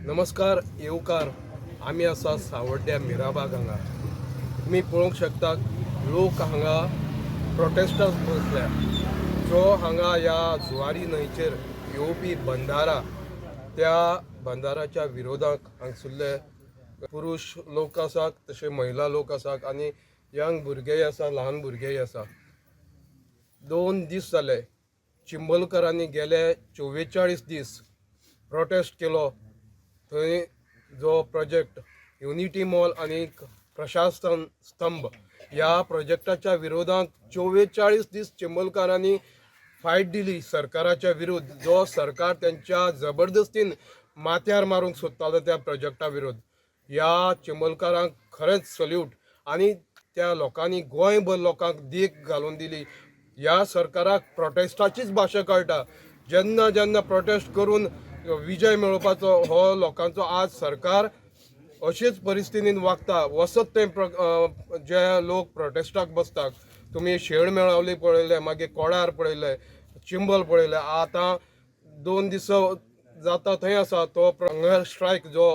नमस्कार येवकार. आम्ही असा सावड्ड्या मिराबाग हांगा. तुम्ही पळोवंक शकता लोक हांगा प्रोटेस्टाक बसल्या. जो हांगा ह्या जुवारी न्हंयचेर येवपी बंधारा, त्या बंधाराच्या विरोधाक हांगसरले पुरुश लोक आसात, तसे महिला लोक आसात आनी यंग भुरगेय आसा, ल्हान भुरगेय आसा. 2 दीस जाले चिंबलकरांनी गेले 44 दीस प्रोटेस्ट केलो. थंय जो प्रोजेक्ट युनिटी मॉल आणि प्रशासन स्तंभ ह्या प्रोजेक्टाच्या विरोधात 44 दीस चिंबलकरांनी फायट दिली सरकाराच्या विरुद्ध. जो सरकार त्यांच्या जबरदस्तीन माथ्यार मारूंक सोदतालो त्या प्रोजेक्टा विरुद्ध. ह्या चिंबलकरांक खरेंच सल्यूट. आणि त्या लोकांनी गोंयभर लोकांक देख घालून दिली. ह्या सरकाराक प्रोटेस्टाचीच भाशा कळटा. जेन्ना जेन्ना प्रोटेस्ट करून विजय मेळोवपाचो हो लोकांचो आज सरकार अशेच परिस्थितीन वागता. वसत ते जे लोक प्रोटेस्टाक बसतात. तुम्ही शेड मेळावली पळयले, मागीर कोडार पळयले, चिंबल पळयले. आतां 2 दीस जाता थंय आसा तो हंगर स्ट्रायक जो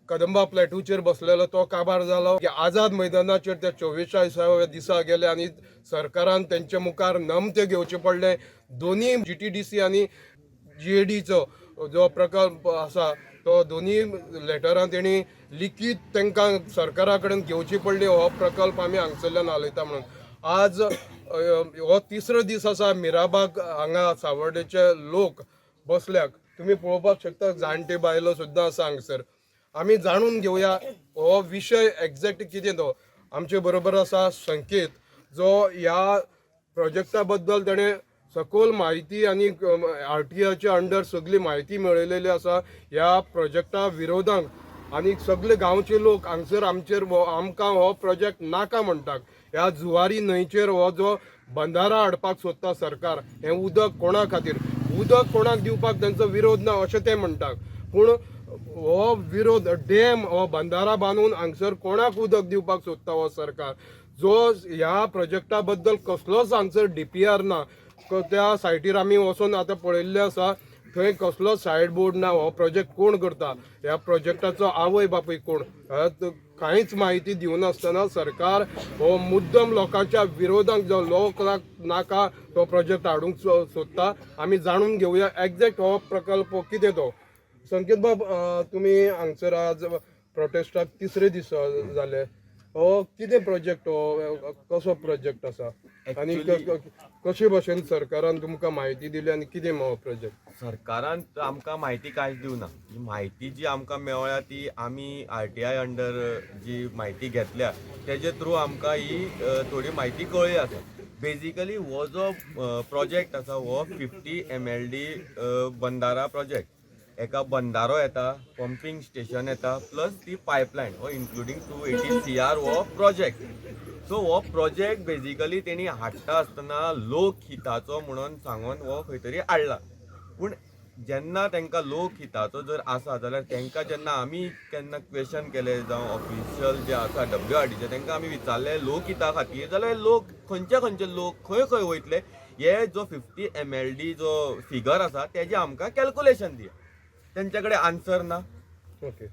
कदंबा प्लॅटूचेर बसलेलो तो काबार जालो. आझाद मैदानाचेर ते 44व्या दिसा गेले आणि सरकारान तेंचे मुखार नमते घेवचे पडले. दोन्ही GTDC आणि GADचो जो प्रकल्प आसा तो दोन्ही लेटरां तेणी लिखीत तांकां सरकारा कडेन घेवची पडली. हो प्रकल्प आमी हांगसरल्यान हालयता म्हणून. आज हो 3रो दीस आसा मिराबाग हांगा सावर्डेचे लोक बसल्याक. तुम्ही पळोवपाक शकता जाणटे बायलो सुद्दां आसा हांगसर. आमी जाणून घेवया हो विशय एक्झॅक्ट कितें तो. आमचे बरोबर आसा संकेत जो ह्या प्रोजेक्टा बद्दल ताणें सखोल माहिती आणि RTIच्या अंडर सगळी माहिती मेळयलेली आसा ह्या प्रोजेक्टा विरोधांत. आणि सगळे गांवचे लोक हांगसर आमकां हो प्रोजेक्ट नाका म्हणटात. ह्या जुवारी न्हंयचेर हो जो बंधारा हाडपाक सोदता सरकार, हें उदक कोणा खातीर, उदक कोणाक दिवपाक तांचो विरोध ना अशें ते म्हणटात. पूण हो विरोध डॅम हो बंधारा बांदून हांगसर कोणाक उदक दिवपाक सोदता हो सरकार. जो ह्या प्रोजेक्टा बद्दल कसलोच हांगसर DPR ना. त्या सायटीर आमी वचून आतां पळयल्ले आसा थंय कसलो सायड बोर्ड ना. हो प्रोजेक्ट कोण करता, ह्या प्रोजेक्टाचो आवय बापूय कोण, कांयच माहिती दिवनासतना सरकार हो मुद्दम लोकांच्या विरोधांत जो लोकांक नाका तो प्रोजेक्ट हाडूंक सोदता. आमी जाणून घेवया एक्झॅक्ट हो प्रकल्प कितें तो. संकेत बाब, तुमी हांगसर आज प्रोटेस्टाक 3रे दीस जाले. हो कितें प्रोजेक्ट, हो कसो प्रोजेक्ट आसा आणि कशे भशेन सरकारान तुमकां माहिती दिली आणि कितें हो प्रोजेक्ट? सरकारान आमकां माहिती कांयच दिवना. ही माहिती जी आमकां मेळ्ळ्या ती आमी RTI अंडर जी माहिती घेतल्या तेजे थ्रू आमकां ही थोडी माहिती कळ्ळी आसा. बेजिकली हो जो प्रोजेक्ट आसा हो 50 MLD बंधारा प्रोजेक्ट. एका बंधारो येता, पंपिंग स्टेशन येता, प्लस ती पायपलायन हो इन्क्लुडींग 280 CR हो प्रोजेक्ट. सो हो प्रोजेक्ट बेजिकली तेणी हाडटा आसतना लोकहिताचो म्हणून सांगून हो खंय तरी हाडला. पूण जेन्ना तांकां लोकहिताचो जर आसा जाल्यार तांकां जेन्ना आमी केन्ना क्वेश्चन केले जावं ऑफिशियल जे आसा WRDचे तांकां आमी विचारले लोकहिता खातीर जाल्यार लोक खंयचे लोक खंय खंय वयतले हे जो 50 MLD जो फिगर आसा तेजे आमकां कॅल्क्युलेशन दिया. तेंचे कडेन आन्सर ना. ओके.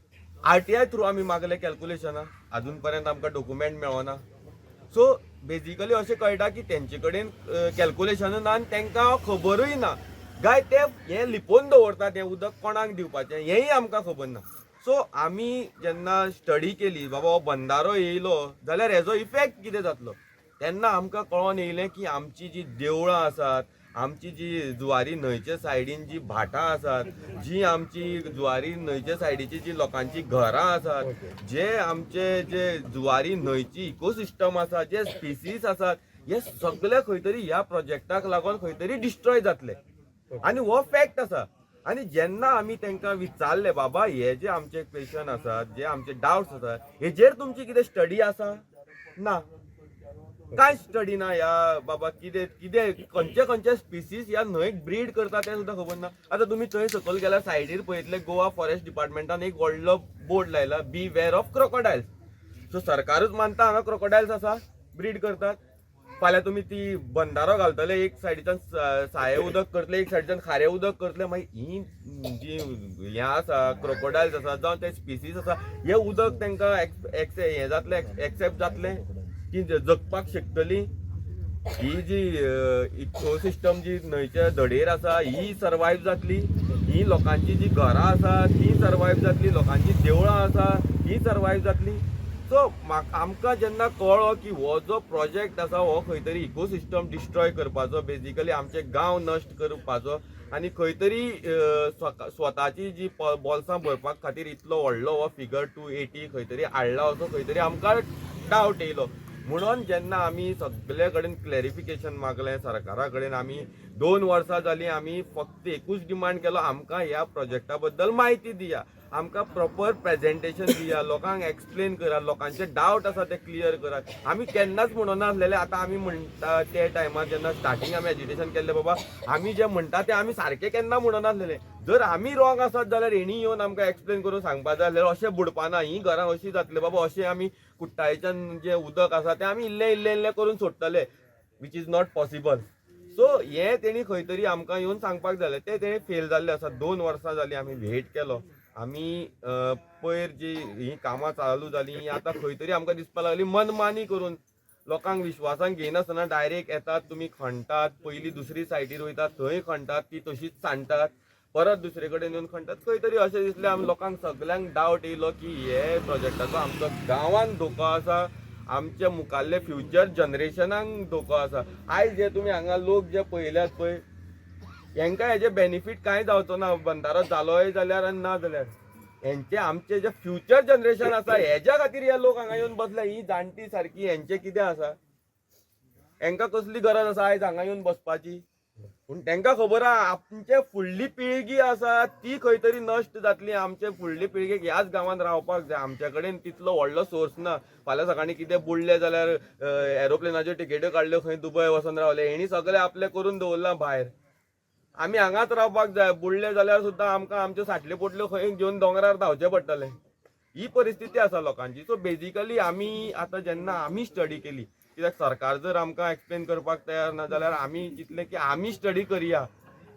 RTI थ्रू आमी मागले कॅल्क्युलेशनां, अजून पर्यंत आमकां डॉक्युमेंट मेळना. सो बेजिकली अशें कळटा की तेंचे कडेन कॅल्क्युलेशन ना आनी तांकां खबरूय ना. गाय ते हें लिपोवन दवरतात हें उदक कोणाक दिवपाचें हेंय आमकां खबर ना. सो आमी जेन्ना स्टडी केली बाबा हो बंधारो येयलो जाल्यार हेजो इफेक्ट कितें जातलो तेन्ना आमकां कळोन येयलें की आमची जी देवळां आसात, आमची जी जुवारी न्हंयचे सायडीन जी भाटां आसात, जी आमची जुवारी न्हंयचे सायडीची जी लोकांची घरां आसात, जे आमचे जे जुवारी न्हंयची इकोसिस्टम आसा, जे स्पिसीस आसात, हे सगळे खंय तरी ह्या प्रोजेक्टाक लागून खंय तरी डिस्ट्रॉय जातले. आनी हो फॅक्ट आसा. आनी जेन्ना आमी तांकां विचारले बाबा हे जे आमचे क्वेश्चन आसात, जे आमचे डाउट्स आसात, हेजेर तुमची कितें स्टडी आसा? ना, काय स्टडी ना. ह्या बाबा कितें कितें खंयचे स्पिसीस ह्या न्हंयक ब्रीड करता तें सुद्दां खबर ना. आतां तुमी थंय सकयल गेल्यार सायडीर पळयतले गोवा फॉरेस्ट डिपार्टमेंटान एक व्हडलो बोर्ड लायला बी वेअर ऑफ क्रोकोडायल्स. सो सरकारूच मानता हांगा क्रोकोडायल्स आसा, ब्रीड करतात. फाल्यां तुमी ती बंधारो घालतले एक सायडीच्यान साये उदक करतले एक सायडीच्यान खारें उदक करतले मागीर ही जी हें आसा क्रोकोडायल्स आसा जावं ते स्पिसीस आसा हे उदक तांकां हें जातलें एक्सेप्ट जातलें की जगपाक शकतली ही जी इकोसिस्टम जी न्हंयच्या धडेर आसा ही सर्वायव जातली ही लोकांची जी घरां आसा ती सर्वायव जातली लोकांची देवळां आसा ही सर्वायव जातली सो आमकां जेन्ना कळ्ळो की हो जो प्रोजेक्ट आसा हो खंय तरी इकोसिस्टम डिस्ट्रॉय करपाचो बेजिकली आमचे गांव नश्ट करपाचो आनी खंय तरी स्वताची जी बॉल्सां भरपाक खातीर इतलो व्हडलो हो फिगर 280 खंय तरी हाडला असो खंय तरी आमकां डावट येयलो म्हणून जेन्ना आमी सगळे कडेन क्लॅरिफिकेशन मागलें सरकारा कडेन आमी 2 वर्सां जालीं आमी फक्त एकूच डिमांड केलो आमकां ह्या प्रोजेक्टा बद्दल म्हायती दिया आमकां प्रॉपर प्रेजेंटेशन दिया लोकांक एक्सप्लेन करा लोकांचे डावट आसा ते क्लियर करात आमी केन्नाच म्हणून नासलेले आतां आमी म्हणटा ते टायमार जेन्ना स्टार्टींग आमी एज्युटेशन केल्लें बाबा आमी जे म्हणटा ते आमी सारकें केन्ना म्हणून नासलेले जर आमी रॉंग आसत जाल्यार हेणी येवन आमकां एक्सप्लेन करून सांगपा जाय जाल्यार अशें बुडपाना ही घरां अशीं जातली बाबा अशें आमी कुट्टाळेच्यान जें उदक आसा तें आमी इल्लें इल्लें इल्लें करून सोडटले which is not possible so हें तेणी खंय तरी आमकां येवन सांगपाक जालें तें तेणी फेल जाल्लें आसा 2 वर्सां जालीं आमी वेट केलो आमी पयर जी ही कामां चालू जालीं ही आतां खंय तरी आमकां दिसपाक लागली मनमानी करून लोकांक विश्वासान घेयनासतना डायरेक्ट येतात तुमी खणटात पयलीं दुसरी सायडीर वयतात थंय खणटात ती तशीच सांडटात परत दुसरे कडेन येवन खणटात खंय तरी अशें दिसलें आमी लोकांक सगल्यांक डावट येयलो की हे प्रोजेक्टाचो आमचो गांवांत धोको आसा आमच्या मुखाल्ले फ्युचर जनरेशनांक धोको आसा आयज जे तुमी हांगा लोक जे पळयल्यात पळय हेंकां हेजे बेनिफीट कांय जावचो ना बंधारो जालोय जाल्यार आनी ना जाल्यार हेंचे आमचे जे फ्युचर जनरेशन आसा हेज्या खातीर हे लोक हांगा येवन बसल्या ही जाणटी सारकी हेंचे कितें आसा हेंकां कसली गरज आसा आयज हांगा येवन बसपाची पूण तांकां खबर आहा आमचे फुडली पिळगी आसा ती खंय तरी नश्ट जातली आमचे फुडली पिळगेक ह्याच गांवांत रावपाक जाय आमच्या कडेन तितलो व्हडलो सोर्स ना फाल्यां सकाळीं कितें बुडलें जाल्यार एरोप्लेनाच्यो टिकेट्यो काडल्यो खंय दुबय वचून रावले हेणी सगळें आपलें करून दवरलां भायर आमी हांगाच रावपाक जाय बुडले जाल्यार सुद्दां आमकां आमच्यो साटल्यो पोटल्यो खंय घेवन दोंगरार धांवचें पडटलें ही परिस्थिती आसा लोकांची सो बेजिकली आमी आतां जेन्ना आमी स्टडी केली कित्याक सरकार जर आमकां एक्सप्लेन करपाक तयार ना जाल्यार आमी चिंतलें की आमी स्टडी करया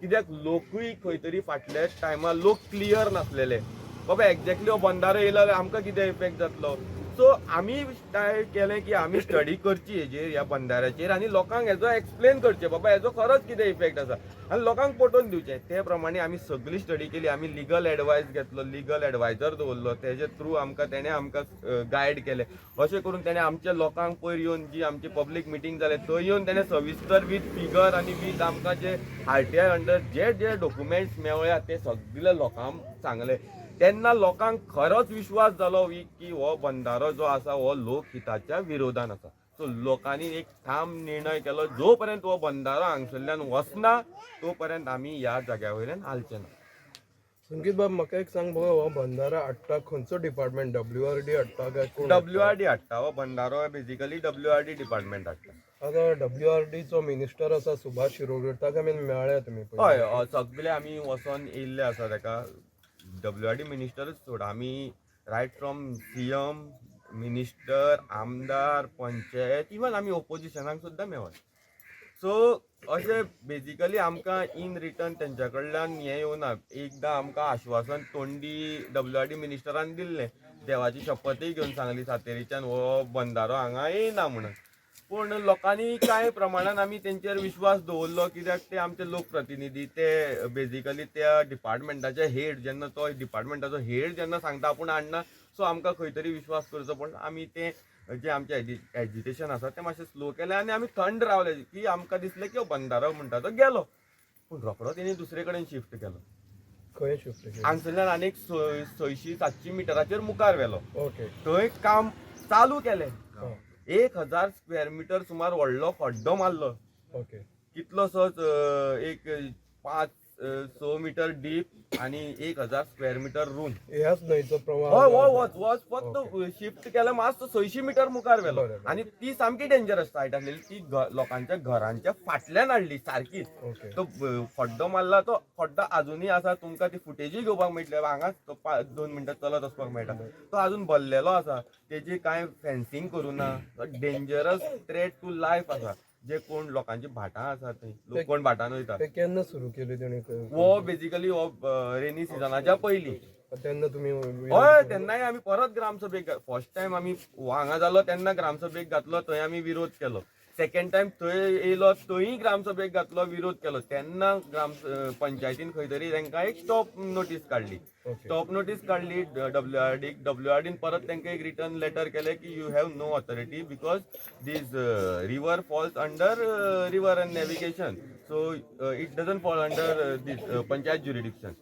कित्याक लोकूय खंय तरी फाटल्या टायमार लोक क्लियर नासलेले बाबा एक्झॅक्टली हो बंधारो येयलो जाल्यार आमकां कितें इफेक्ट जातलो सो आमी ट्राय केलें की आमी स्टडी करची हेजेर ह्या बंधाऱ्याचेर आनी लोकांक हेजो एक्सप्लेन करचें बाबा हेजो खरोच कितें इफेक्ट आसा आनी लोकांक पटोवन दिवचें ते प्रमाणे आमी सगळी स्टडी केली आमी लिगल एडवायस घेतलो लिगल एडवायजर दवरलो तेजे थ्रू आमकां तेणें आमकां गायड केलें अशें करून तेणें आमच्या लोकांक पयर येवन जी आमची पब्लीक मिटींग जाले थंय येवन तेणें सविस्तर वीथ फिगर आनी वीथ आमकां जे RTI अंडर जे जे डॉक्युमेंट्स मेळ्ळ्या ते सगळे लोकांक सांगले तेन्ना लोकांक खरोच विश्वास जालो की हो बंधारो जो आसा हो लोकहिताच्या विरोधान आसा सो लोकांनी एक ठाम निर्णय केलो जो पर्यंत हो बंधारो हांगसरल्यान वचना तो पर्यंत आमी ह्या जाग्या वयल्यान हालचे ना संगीत बाब म्हाका एक सांग बघा हो बंधारो हाडटा खंयचो डिपार्टमेंट WRD हाडटा काय कोण WRD हाडटा हो बंधारो बेजिकली WRD डिपार्टमेंट हाडटा आता WRD चो मिनिस्टर आसा सुभाष शिरोडकर ताका बीन मेळ्ळ्या तुमी हय सगळे आमी वचोन येयल्ले आसा ताका WRD मिनिस्टरच सोड आमी रायट फ्रॉम CM मिनिस्टर आमदार पंचायत इवन आमी ओपोजिशनाक सुद्दां मेळ्ळे सो अशें बेजिकली आमकां इन रिटर्न तेंच्या कडल्यान हें येवना एकदां आमकां आश्वासन तोंडी WRD मिनिस्टरान दिल्लें देवाची शपथूय घेवन सांगली सातेरीच्यान हो बंधारो हांगा येयना म्हणून पूण लोकांनी कांय प्रमाणान आमी तेंचेर विश्वास दवरलो कित्याक ते आमचे लोकप्रतिनिधी ते बेजिकली त्या डिपार्टमेंटाचे हेड जेन्ना तो डिपार्टमेंटाचो हेड जेन्ना सांगता आपूण हाडना सो आमकां खंय तरी विश्वास करचो पडला आमी ते जे आमचें एज्युटेशन आसा तें मातशें स्लो केलें आनी आमी थंड रावले की आमकां दिसलें की हो बंधारो म्हणटा तो गेलो पूण रोखडो तेणी दुसरे कडेन शिफ्ट केलो खंय शिफ्ट केलो हांगसरल्यान आनीक 600-700 मिटराचेर मुखार व्हेलो ओके थंय काम चालू केलें 1000 स्क्वेअर मिटर सुमार व्हडलो खड्डो मारलो ओके कितलोसोच एक 5-6 मिटर डीप आनी 1000 स्क्वेअर मिटर रूम ह्याच न्हंयचो प्रवाह हय फक्त शिफ्ट केलं मातसो 600 मिटर मुखार व्हेलो आनी ती सामकी डेंजरस सायट आसलेली ती लोकांच्या घरांच्या फाटल्यान हाडली सारकीच तो खड्डो मारला तो खड्डो अजुनूय आसा तुमकां ती फुटेजूय घेवपाक मेळटली हांगाच तो 2 मिनटां चलत वचपाक मेळटा तो अजून भरलेलो आसा तेजी कांय फेन्सिंग करूं ना डेंजरस थ्रेट टू लायफ आसा जे कोण लोकांची भाटां आसात थंय लोक कोण भाटान वयता ते केन्ना सुरू केली तेणी हो बेजिकली हो रेनी सिजनाच्या पयलीं तेन्ना तुमी हय तेन्नाय आमी परत ग्रामसभेक फर्स्ट टायम आमी हांगा जालो तेन्ना ग्रामसभेक घातलो थंय आमी विरोध केलो सेकंड टायम थंय येयलो थंय ग्रामसभेक घातलो विरोध केलो तेन्ना पंचायतीन खंय तरी तांकां एक स्टॉप नोटीस काडली स्टॉप नोटीस काडली डब्ल्यूआरडीन परत तांकां एक रिटर्न लेटर केलें की you have no authority because this river falls under river and navigation so it doesn't fall under this panchayat jurisdiction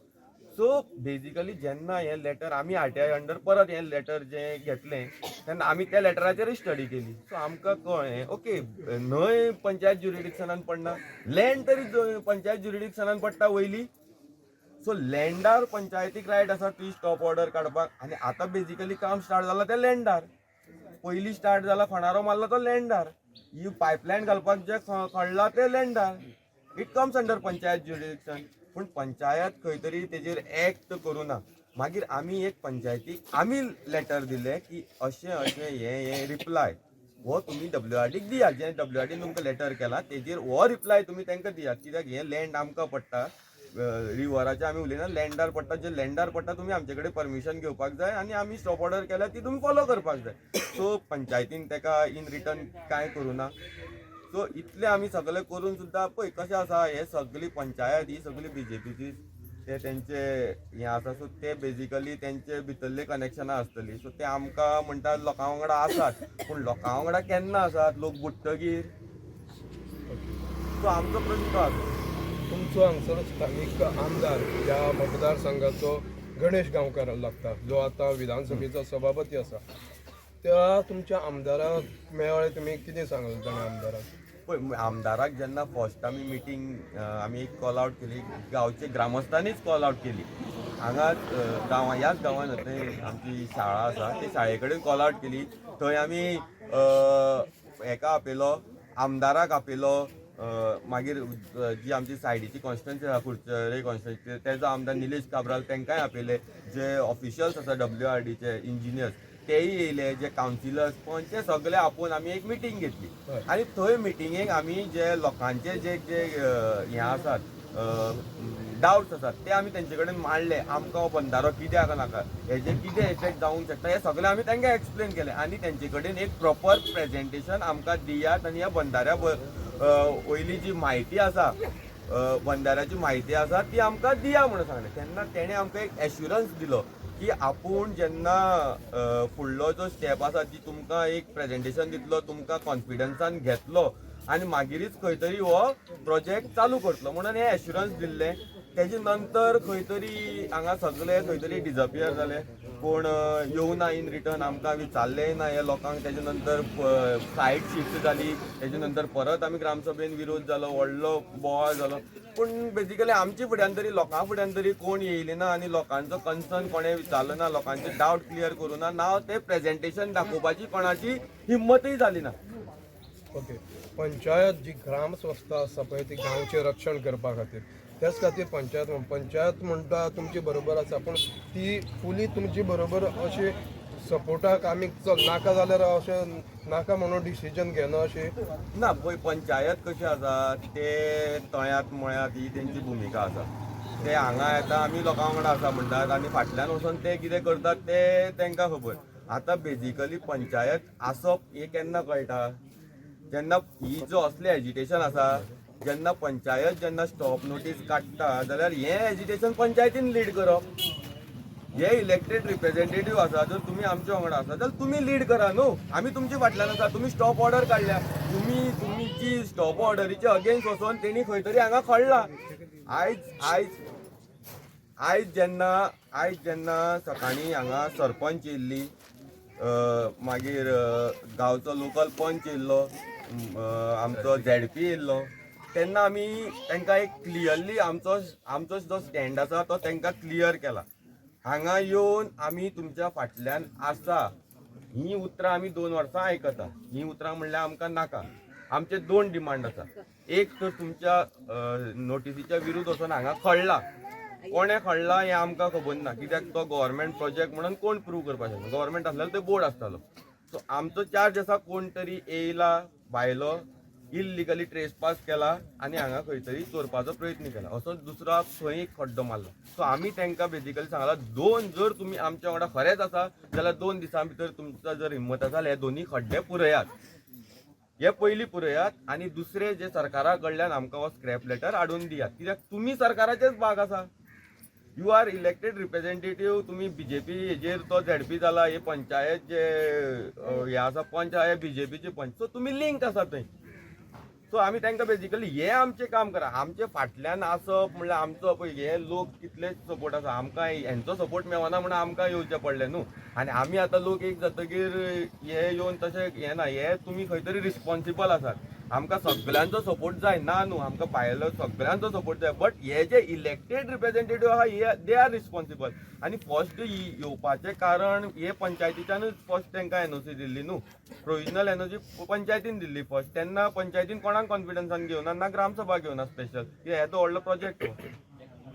so basically जेन्ना हें लेटर आमी आरटीआय अंडर परत हें लेटर जें घेतलें तेन्ना आमी त्या लेटराचेर स्टडी केली सो आमकां कळ्ळें ओके न्हंय पंचायत ज्युरिडिक्शनान पडना लँड तरी पंचायत ज्युरिडिक्शनान पडटा वयली सो लँडार पंचायतीक रायट आसा ती स्टॉप ऑर्डर काडपाक आनी आतां बेजिकली काम स्टार्ट जालां तें लँडार पयलीं स्टार्ट जाला खणारो मारला तो लँडार ही पायपलायन घालपाक जे खणला ते लँडार it comes under panchayat jurisdiction पूण पंचायत खंय तरी तेजेर एक्ट करूना मागीर आमी एक पंचायतीक आमी लेटर दिलें की अशें अशें हें रिप्लाय हो तुमी डब्ल्यूआरडीक दियात जें डब्ल्यूआरडीन तुमकां लेटर केला तेजेर हो रिप्लाय तुमी तांकां दियात कित्याक हें लँड आमकां पडटा रिवराचें आमी उलयना लँडार पडटा जे लँडार पडटा तुमी आमचे कडेन परमिशन घेवपाक जाय आनी आमी स्टॉप ऑर्डर केल्या ती तुमी फॉलो करपाक जाय सो पंचायतीन ताका इन रिटर्न कांय करूना सो इतलें आमी सगळें करून सुद्दां पळय कशें आसा हे सगळी पंचायत ही सगळी बीजेपीची ते तेंचे हें आसा सो ते बेजिकली तेंचे भितरले कनेक्शनां आसतलीं सो ते आमकां म्हणटात लोकां वांगडा आसात पूण लोकां वांगडा केन्ना आसात लोक बुडटगीर सो आमचो प्रश्न तो आसा तुमचो हांगसर स्थानीक आमदार ह्या मतदारसंघाचो गणेश गांवकार लागता जो आतां विधानसभेचो सभापती आसा त्या तुमच्या आमदाराक मेळ्ळे तुमी कितें सांगलें ताणें आमदाराक पळय आमदाराक जेन्ना फर्स्ट आमी मिटींग आमी एक कॉल आवट केली गांवचे ग्रामस्थांनीच कॉल आवट केली हांगाच ह्याच गांवांत आमची शाळा आसा ते शाळे कडेन कॉल आवट केली थंय आमी हेका आपयलो आमदाराक आपयलो मागीर जी आमची सायडीची कॉन्स्टिट्युएन्सी आसा कुडचरे कॉन्स्टिट्युएन्सी तेजो आमदार निलेश काब्राल तांकांय आपयले जे ऑफिशियल्स आसा डब्ल्यूआरडीचे इंजिनियर्स तेय येयले जे कावन्सिलर्स पण ते सगळे आपोवन आमी एक मिटींग घेतली आनी थंय मिटिंगेक आमी जे लोकांचे जे जे हें आसात डावट्स आसात ते आमी तेंचे कडेन मांडले आमकां हो बंधारो कित्याक नाका हेजे कितें इफेक्ट जावंक शकता हे सगळें आमी तांकां एक्सप्लेन केलें आनी तेंचे कडेन एक प्रॉपर प्रेजेंटेशन आमकां दियात आनी ह्या बंधाऱ्या वयली जी म्हायती आसा बंधाऱ्याची म्हायती आसा ती आमकां दिया म्हणून सांगलें तेन्ना तेणें आमकां एक एश्युरन्स दिलो की आपूण जेन्ना फुडलो जो स्टेप आसा ती तुमकां एक प्रेजेंटेशन दितलो तुमकां कॉन्फिडन्सान घेतलो आनी मागीरच खंय तरी हो प्रोजेक्ट चालू करतलो म्हणून हे एश्युरन्स दिल्लें तेजे नंतर खंय तरी हांगा सगळे खंय तरी डिजपियर जाले कोण येवना इन रिटर्न आमकां विचारलेंय ना हे लोकांक तेजे नंतर सायट शिफ्ट जाली तेजे नंतर परत आमी ग्रामसभेन विरोध जालो व्हडलो बोवाळ जालो पूण बेजिकली आमचे फुड्यान तरी लोकां फुड्यान तरी कोण येयले ना आनी लोकांचो कन्सर्न कोणें विचारलो ना लोकांचे डावट क्लियर करूं ना ते प्रेजेंटेशन दाखोवपाची कोणाची हिम्मतूय जाली ना ओके पंचायत जी ग्राम संस्था आसा पळय ती गांवचें रक्षण करपा खातीर त्याच खातीर पंचायत म्हणटा तुमचे बरोबर आसा पूण ती फुली तुमचे बरोबर अशी सपोर्टाक आमी चल नाका जाल्यार अशें नाका म्हणून डिसिजन घेना अशें ना पळय पंचायत कशी आसा ते तळ्यांत मळ्यांत ही तेंची भुमिका आसा ते हांगा येता आमी लोकां वांगडा आसा म्हणटात आनी फाटल्यान वचून ते कितें करतात ते तांकां खबर आतां बेजिकली पंचायत आसप हें केन्ना कळटा जेन्ना ही जो असलें एजिटेशन आसा जेन्ना पंचायत जेन्ना स्टॉप नोटीस काडटा जाल्यार हें एजिटेशन पंचायतीन लीड करप हे इलेक्टेड रिप्रेझेंटेटिव्ह आसा जर तुमी आमच्या वांगडा आसा जाल्यार तुमी लीड करा न्हू आमी तुमच्या फाटल्यान आसा तुमी स्टॉप ऑर्डर काडल्या तुमची स्टॉप ऑर्डरीच्या अगेन्स्ट वचून तेणी खंय तरी हांगा खडला आयज जेन्ना सकाळीं हांगा सरपंच येयल्ली मागीर गांवचो लोकल पंच येयल्लो आमचो झेडपी येयल्लो तेन्ना आमी तांकां एक क्लियरली आमचो जो स्टँड आसा तो तांकां क्लियर केला हांगा येवन आमी तुमच्या फाटल्यान आसा ही उतरां आमी 2 वर्सां आयकता ही उतरां म्हणल्यार आमकां नाका आमचे 2 डिमांड आसा एक तर तुमच्या नोटिसीच्या विरुद्ध वचून हांगा खडला कोणें खडला हें आमकां खबर ना कित्याक तो गव्हर्मेंट प्रोजेक्ट म्हणून कोण प्रूव करपाक शकना गव्हर्मेंट आसल्यार तो बोर्ड आसतालो सो आमचो चार्ज आसा कोण तरी येयला भायलो इल्लिगली ट्रेसपास केला आनी हांगा खंय तरी चोरपाचो प्रयत्न केला असो दुसरो खंय एक खड्डो मारलो. सो आमी तांकां बेजिकली सांगला जर तुमी आमच्या वांगडा खरेच आसा जाल्यार 2 दिसां भितर तुमचो जर हिम्मत आसा जाल्यार हे दोन्ही खड्डे पुरयात. हे पयलीं पुरयात आनी दुसरे जे सरकारा कडल्यान आमकां हो स्क्रॅप लेटर हाडून दियात. कित्याक तुमी सरकाराचेच भाग आसा. You are elected representative. तुम्ही बीजेपी हेजेर तो झेडपी जाला, हे पंचायत जे हे आसा पंच आहा हे बीजेपीचे पंच. सो तुम्ही लिंक आसा थंय. सो आमी तांकां बेजिकली हे आमचें काम करा. आमचे फाटल्यान आसप म्हणल्यार आमचो पळय हे लोक कितले सपोर्ट आसा. आमकां हेंचो सपोर्ट मेळना म्हणून आमकां येवचें पडलें न्हू. आनी आमी आतां लोक एक जातकीर हे येवन तशें हे ना. हे तुमी खंय तरी रिस्पॉन्सिबल आसात. आमकां सगळ्यांचो सपोर्ट जाय ना न्हू. आमकां भायलो सगळ्यांचो सपोर्ट जाय. बट हे जे इलेक्टेड रिप्रेझेंटेटिव्ह आहा हे दे आर रिस्पॉन्सिबल. आनी फर्स्ट येवपाचें कारण हे पंचायतीच्यानूच फर्स्ट तांकां एनओसी दिल्ली न्हू. प्रोविजनल एनओसी पंचायतीन दिल्ली फर्स्ट. तेन्ना पंचायतीन कोणाक कॉन्फिडन्सान घेवना ना ग्रामसभा घेवना स्पेशल. हे तो व्हडलो प्रोजेक्ट हो.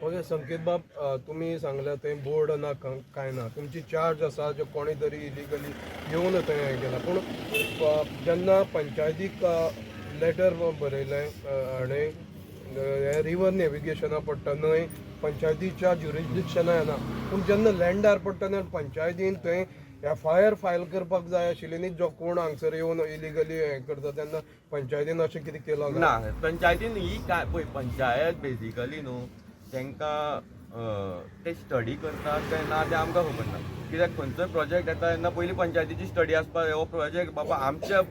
ओके संकेत बाब, तुम्ही सांगल्या थंय बोर्ड ना काय ना. तुमची चार्ज आसा जो कोणी तरी इलिगली येवन थंय हें केला. पूण जेन्ना पंचायतीक लेटर बरयलें आनी हे रिवर नेविगेशना पडटा न्हय पंचायतीच्या ज्युरिडिक्शना येना. पूण जेन्ना लँडार पडटा तेन्ना पंचायतीन थंय FIR फायल करपाक जाय आशिल्ली न्ही. जो कोण हांगसर येवन इलिगली हें करता तेन्ना पंचायतीन अशें कितें केलां ना. पंचायतीन ही काय पळय पंचायत बेजिकली न्हू तांकां ते स्टडी करतात काय ना ते आमकां खबर ना. कित्याक खंयचोय प्रोजेक्ट येता तेन्ना पयलीं पंचायतीची स्टडी आसपाक हो प्रोजेक्ट बाबा आमच्या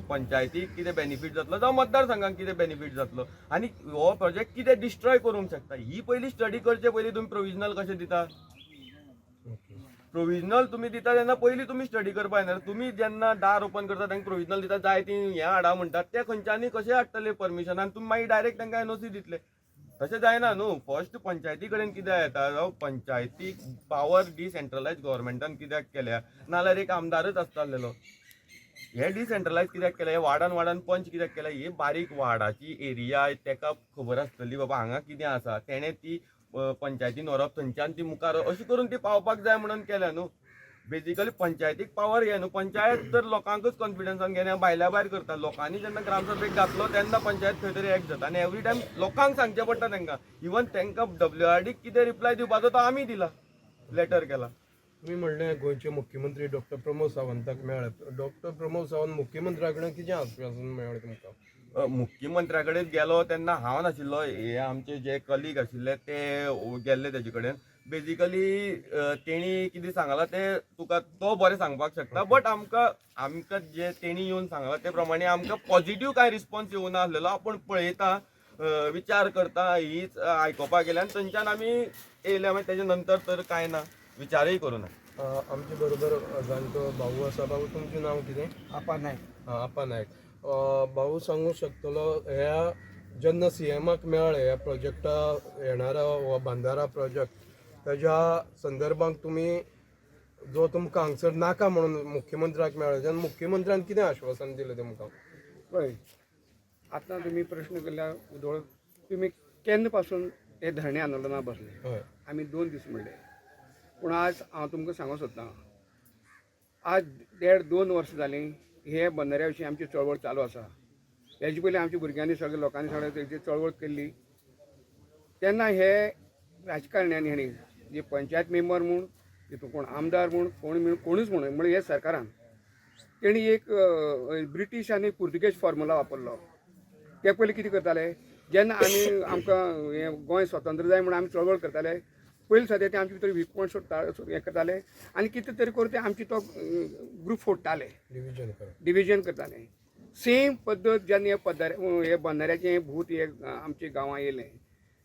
पंचायतीक कितें बेनिफीट जातलो जावं मतदारसंघाक कितें बेनिफीट जातलो आनी हो प्रोजेक्ट कितें डिस्ट्रॉय करूंक शकता ही पयलीं स्टडी करचे पयलीं तुमी प्रोविजनल कशें दिता. प्रोविजनल तुम्ही दिता तेन्ना पयलीं तुमी स्टडी करपा येना. तुमी जेन्ना दार ओपन करता तांकां प्रोविजनल दिता जाय ती हें हाडा म्हणटात ते खंयच्यानी कशें हाडटले परमिशन आनी तुमी मागीर डायरेक्ट तांकां एनओसी दितले. तशें जायना न्हू. फर्स्ट पंचायती कडेन कित्याक येता जावं पंचायतीक पावर डिसेंट्रलायज गव्हर्मेंटान कित्याक केल्या नाल्यार एक आमदारच आसतालेलो. हे डिसेंट्रलायज कित्याक केल्या. हे वार्डान पंच कित्याक केल्या. ही बारीक वार्डाची एरिया तेका खबर आसतली बाबा हांगा कितें आसा. तेणें ती पंचायतीन व्हरप थंयच्यान ती मुखार अशी करून ती पावपाक जाय म्हणून केल्या न्हू. बेजिकली पंचायतीक पावर हे न्हू. पंचायत तर लोकांकूच कॉन्फिडन्सान घेवन भायल्या भायर करता. लोकांनी जेन्ना ग्रामसभेक घातलो तेन्ना पंचायत खंय तरी एक्ट जाता. आनी एवरी टायम लोकांक सांगचें पडटा तांकां. इवन तांकां WRDक कितें रिप्लाय दिवपाचो तो आमी दिला लेटर केला. तुम्ही म्हणलें गोंयचे मुख्यमंत्री डॉक्टर प्रमोद सावंताक मेळ्ळे. डॉक्टर प्रमोद सावंत मुख्यमंत्र्या कडेन कितें आश्वासन मेळ्ळें तुमकां. मुख्यमंत्र्या कडेन गेलो तेन्ना हांव नाशिल्लो. हे आमचे जे कलीग आशिल्ले ते गेल्ले तेजे कडेन. बेजिकली तेणी कितें सांगलां ते तुका तो बरें सांगपाक शकता. बट आमकां जे तेणी येवन सांगलां ते प्रमाणे आमकां पॉझिटिव्ह कांय रिस्पॉन्स येवना आसलेलो. आपूण पळयता विचार करता हीच आयकोपाक गेले आनी थंयच्यान आमी येयले. मागीर तेजे नंतर तर कांय ना विचारय करूना. आमचे बरोबर जाणटो भाऊ आसा. भाऊ तुमचें नांव कितें. आपा नायक. आपा नायक. भाऊ सांगू शकतलो ह्या जेन्ना CMक मेळ्ळे ह्या प्रोजेक्टा येणारा हो बांदारा प्रोजेक्ट तेज्या संदर्भांत तुमी जो तुमकां हांगसर नाका म्हणून मुख्यमंत्र्याक मेळ्ळे तेन्ना मुख्यमंत्र्यान कितें आश्वासन दिलें तुमकां. पळय आतां तुमी प्रश्न केल्या उदोळ तुमी केन्ना पासून हे धरणे आंदोलनाक बसले. हय आमी 2 दीस म्हणले. पूण आज हांव तुमकां सांगूंक सोदतां आज 1.5-2 वर्सां जालीं हे बंदाऱ्या विशीं आमची चळवळ चालू आसा. हेजे पयलीं आमच्या भुरग्यांनी सगळे लोकांनी सगळे तेजी चळवळ केल्ली. तेन्ना हे राजकारण्यांनी हांणी जे पंचायत मेंबर म्हूण तितून कोण आमदार म्हूण कोणूच म्हण हे सरकारान तेणी एक ब्रिटीश आनी पुर्तुगेज फॉर्मुला वापरलो. ते पयलीं कितें करताले जेन्ना आमकां हे गोंय स्वतंत्र जाय म्हणून आमी चळवळ करताले पयलीं सद्या ते आमचे भितर वीक पॉयंट हें करताले आनी कितें तरी करून ते आमचे तो ग्रूप फोडटाले डिविजन करताले. सेम पद्दत जेन्ना हे बंदाऱ्याचें भूत हे आमच्या गांवां येयलें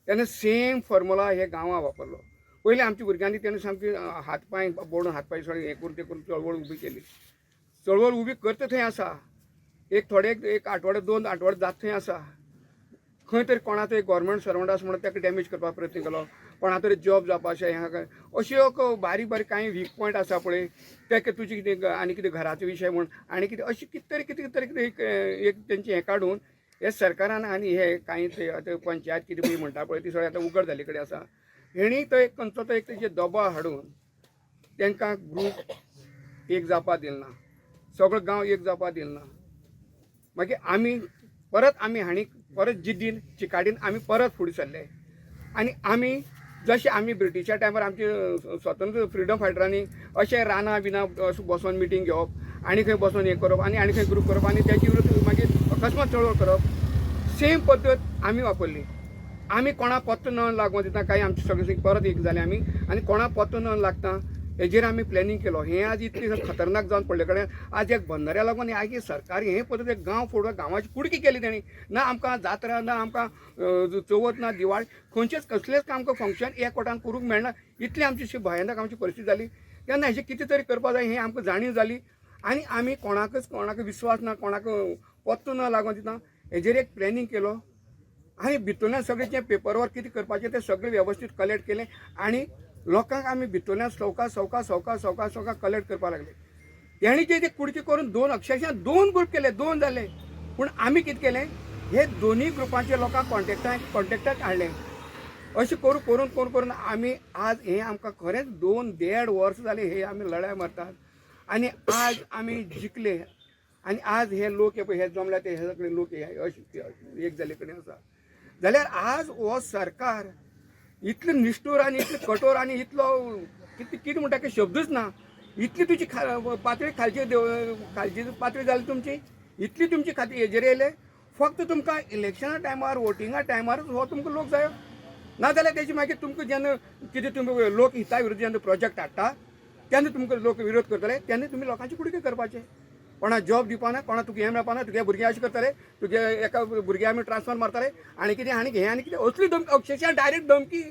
तेन्ना सेम फॉर्मुला हे गांवां वापरलो. पयलीं आमच्या भुरग्यांनी तेन्ना सामकी हातपांय बोडून हातपांय सगळें हें करून ते करून चळवळ उबी केली. चळवळ उबी करता थंय आसा. एक थोडे एक आठवडे 2 आठवडे जात थंय आसा. खंय तरी कोणा तरी गव्हर्मेंट सर्वंट आसा म्हणून ताका डॅमेज करपाक प्रयत्न केलो. कोणा तरी जॉब जावपा अशें ह्या अश्यो बारीक बारीक कांय वीक पॉयंट आसा पळय तेका तुजी कितें आनी कितें घराचो विशय म्हूण आनी कितें अशें कितें तरी एक तेंचें हें काडून हे सरकारान आनी हे कांय आतां पंचायत कितें पळय म्हणटा पळय ती सगळी आतां उघड जाल्ले कडेन आसा. हेणी तो एक खंयचो तो एक तेजे दबाव हाडून तांकां ग्रूप एक जावपा दिलना. सगळो गांव एक जावपा दिलना. मागीर आमी परत आमी हांणी परत जिद्दीन चिकाडीन आमी परत फुडें सरले आनी आमी जशें आमी ब्रिटिशा टायमार आमचे स्वतंत्र फ्रिडम फायटरांनी अशें रानां बिना अशें बसोन मिटींग घेवप आनी खंय बसोन हें करप आनी खंय ग्रूप करप आनी त्याची विरुद्ध मागीर अकस्मात चळवळ करप सेम पद्दत आमी वापरली. आमी कोणा पत्तो न लागून दिता काय आमचे सगळे परत एक जाले आमी आनी कोणा पत्तो न लागता हेजेर आमी प्लॅनिंग केलो. हें आज इतलें खतरनाक जावन पडले कडेन आज एक बंदऱ्या लागून आगे सरकार हे पद्दत एक गांव फोडून गांवाची कुडकी केली तेणी. ना आमकां जात्रा ना आमकां चवथ ना दिवाळी खंयचेच कसलेंच आमकां फंक्शन एकवटान करूंक मेळना. इतली आमची भयानक आमची परिस्थिती जाली. तेन्ना हेजें कितें तरी करपा जाय हें आमकां जाणीव जाली आनी आमी कोणाक विश्वास ना कोणाक पत्तो न लागून दिता हेजेर एक प्लॅनिंग केलो आनी भितरल्यान सगळें जें पेपर वर्क कितें करपाचें तें सगळें वेवस्थीत कलेक्ट केलें आनी लोकांक आमी भितरल्यान सवका कलेक्ट करपाक लागले. तेणी जे कुडकी करून अक्षरशः दोन ग्रूप केले, दोन जाले. पूण आमी कितें केलें हे दोनूय ग्रुपांचे लोकांक कॉन्टेक्टाक हाडलें. अशें करून आमी आज हें आमकां खरेंच 2.5 वर्स जाली हे आमी लढाय मारतात आनी आज आमी जिखले आनी आज हे लोक हे जमल्या ते हे सगळे लोक अशें एक जाले कडेन आसा जाल्यार आज हो सरकार इतलो निष्ठूर आनी इतलो कठोर आनी इतलो कितें म्हणटा की शब्दूच ना. इतली तुजी पातळी खालची पातळी जाली तुमची इतली तुमची खाती हेजेर येयले फक्त तुमकां इलेक्शना टायमार वोटिंगा टायमारूच हो तुमकां लोक जायो नाजाल्यार तेजी मागीर तुमकां जेन्ना कितें तुमी लोक हिता विरुद्ध जेन्ना प्रोजेक्ट हाडटा तेन्ना तुमकां लोक विरोध करतले तेन्ना तुमी लोकांची कुडके करपाचे. कोणा जॉब दिवपाना कोणा तुका हें मेळपाना तुगे भुरगें अशें करतले तुगे एका भुरग्याक आमी ट्रान्सफर मारतले आनी कितें असली धमकी अक्षरशः डायरेक्ट धमकी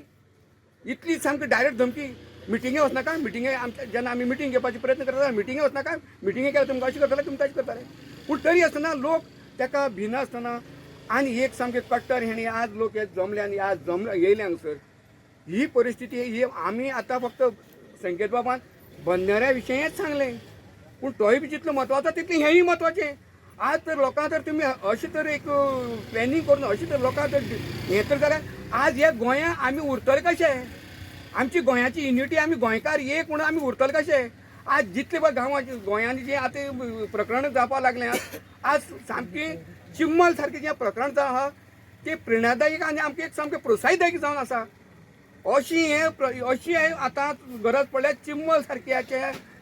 इतली सामकी डायरेक्ट धमकी. मिटिंगे वचनाका मिटिंगे आमच्या जेन्ना आमी मिटींग घेवपाचे प्रयत्न करता मिटिंगे वचनाका मिटिंगे केल्यार तुमकां अशें करतले तुमी तशें करतले. पूण तरी आसतना लोक ताका भिनासतना आनी एक सामके कट्टर हेणी आज लोक हे जमले आनी आज जमले येयले हांगसर. ही परिस्थिती ही आमी आतां फक्त संकेत बाबान बंदऱ्या विशयीच सांगलें पूण तोय बी जितलो म्हत्वाचो तितलें हेंय म्हत्वाचें. आज तर लोकां तर तुमी अशें तर एक प्लॅनिंग करून अशें तर लोकां तर हें कर जाल्यार आज हे गोंया आमी उरतले कशे आमची गोंयाची युनिटी आमी गोंयकार एक म्हणून आमी उरतले कशे. आज जितले पळय गांवांचे गोंयांनी जें आतां प्रकरण जावपाक लागलें आज सामकी चिम्मल सारकें जें प्रकरण जावन आहा तें प्रेरणादायक आनी आमकां एक सामकें प्रोत्साहदायक जावन आसा. अशी आतां गरज पडल्यार चिम्मल सारक्याचे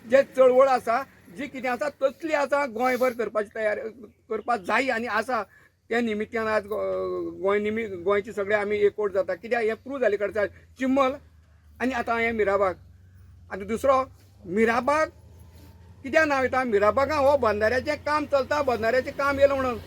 जे चळवळ आसा जी कितें आसा तसली आतां गोंयभर करपाची तयारी करपाक जाय आनी आसा. त्या निमित्यान आज गोंयचे सगळे आमी एकवट जाता कित्याक हें प्रूव जाले कडचा चिम्मल आनी आतां हें मिराबाग. आतां दुसरो मिराबाग कित्याक नांव येता मिराबागा हो बंधाऱ्याचें काम चलता बंधाऱ्याचें काम येयलें म्हणून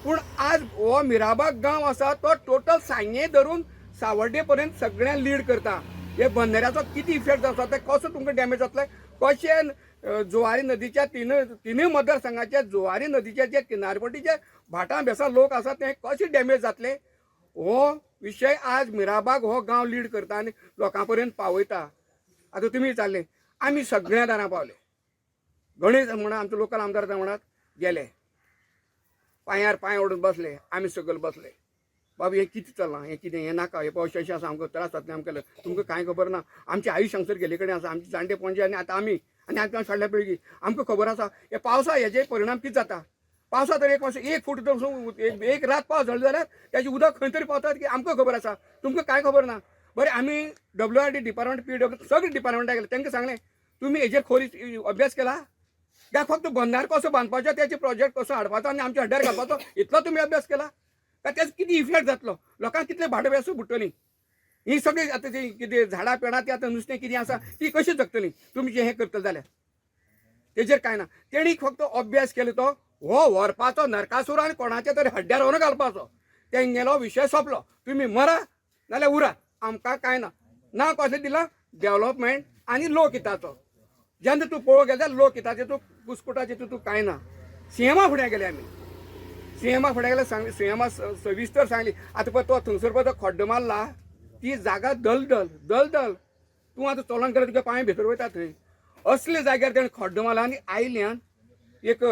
पूण आज हो मिराबाग गांव आसा तो टोटल सांगे धरून सावर्डे पर्यंत सगळ्यांक लीड करता. हे बंधाऱ्याचो किती इफेक्ट जाता ते कसो तुमकां डॅमेज जातले कशें जुवारी नदीच्या तिनूय मतदारसंघाच्या जुवारी नदीच्या जे किनारपट्टीचे भाटां बेसा लोक आसा ते कशे डॅमेज जातले हो विशय आज मिराबाग हो गांव लीड करता आनी लोकां पर्यंत पावयता. आतां तुमी विचारलें आमी सगळ्या दारां पावले गणेश म्हणा आमचे लोकल आमदार म्हणत गेले पांयार पांय ओडून बसले आमी सकयल बसले बाबा हें कितें चल्लां हें कितें हें नाका हें पळय अशें आसा आमकां त्रास जातले आमकां तुमकां कांय खबर ना आमची आयुश्य हांगसर गेले कडेन आसा आमचे जाणटे पणजे आनी आतां आमी आनी आमकां फाटल्या पिळगी आमकां खबर आसा हे पावसा हेजे परिणाम कितें जाता. पावसा तर एक फूट एक रात पावस झडलो जाल्यार त्याची उदक खंय तरी पावतात की आमकां खबर आसा तुमकां कांय खबर ना. बरें आमी WRD डिपार्टमेंट PWD सगळे डिपार्टमेंटाक गेले तांकां सांगलें तुमी हेजेर खोली अभ्यास केला काय फक्त बंदार कसो बांदपाचो त्याचे प्रोजेक्ट कसो हाडपाचो आनी आमच्या हड्ड्यार घालपाचो इतलो तुमी अभ्यास केला काय त्याचो कितें इफेक्ट जातलो लोकांक कितले भाडे बेसू बुडटलीं ही सगळी आतां ती कितें झाडां पेडां ती आतां नुस्तें कितें आसा ती कशी जगतलीं तुमी जें हें करतले जाल्यार तेजेर कांय ना. तेणी फक्त अभ्यास केलो तो हो व्हरपाचो नरकासूर आनी कोणाच्या तरी हड्ड्यार व्हरून घालपाचो तेंगेलो विशय सोंपलो तुमी मरा नाल्यार उरा आमकां कांय ना. नांव कसलें दिलां डेव्हलपमेंट आनी लोकहिताचो. जेन्ना तूं पळोवंक गेले जाल्यार लोकहिताचें तूं कुस्कुटाचें तूं कांय ना. सीएमा फुडें गेले आमी सीएमा फुडें गेले सांगली सीएमा सविस्तर सांगली आतां पळय तो थंगसर पळय तो खड्डो मारला ती जागा दलदल तूं आतां चलोन गेल्यार तुगे पांय भितर वयता थंय असले जाग्यार तेणें खड्डो मारला आनी आयल्यान एक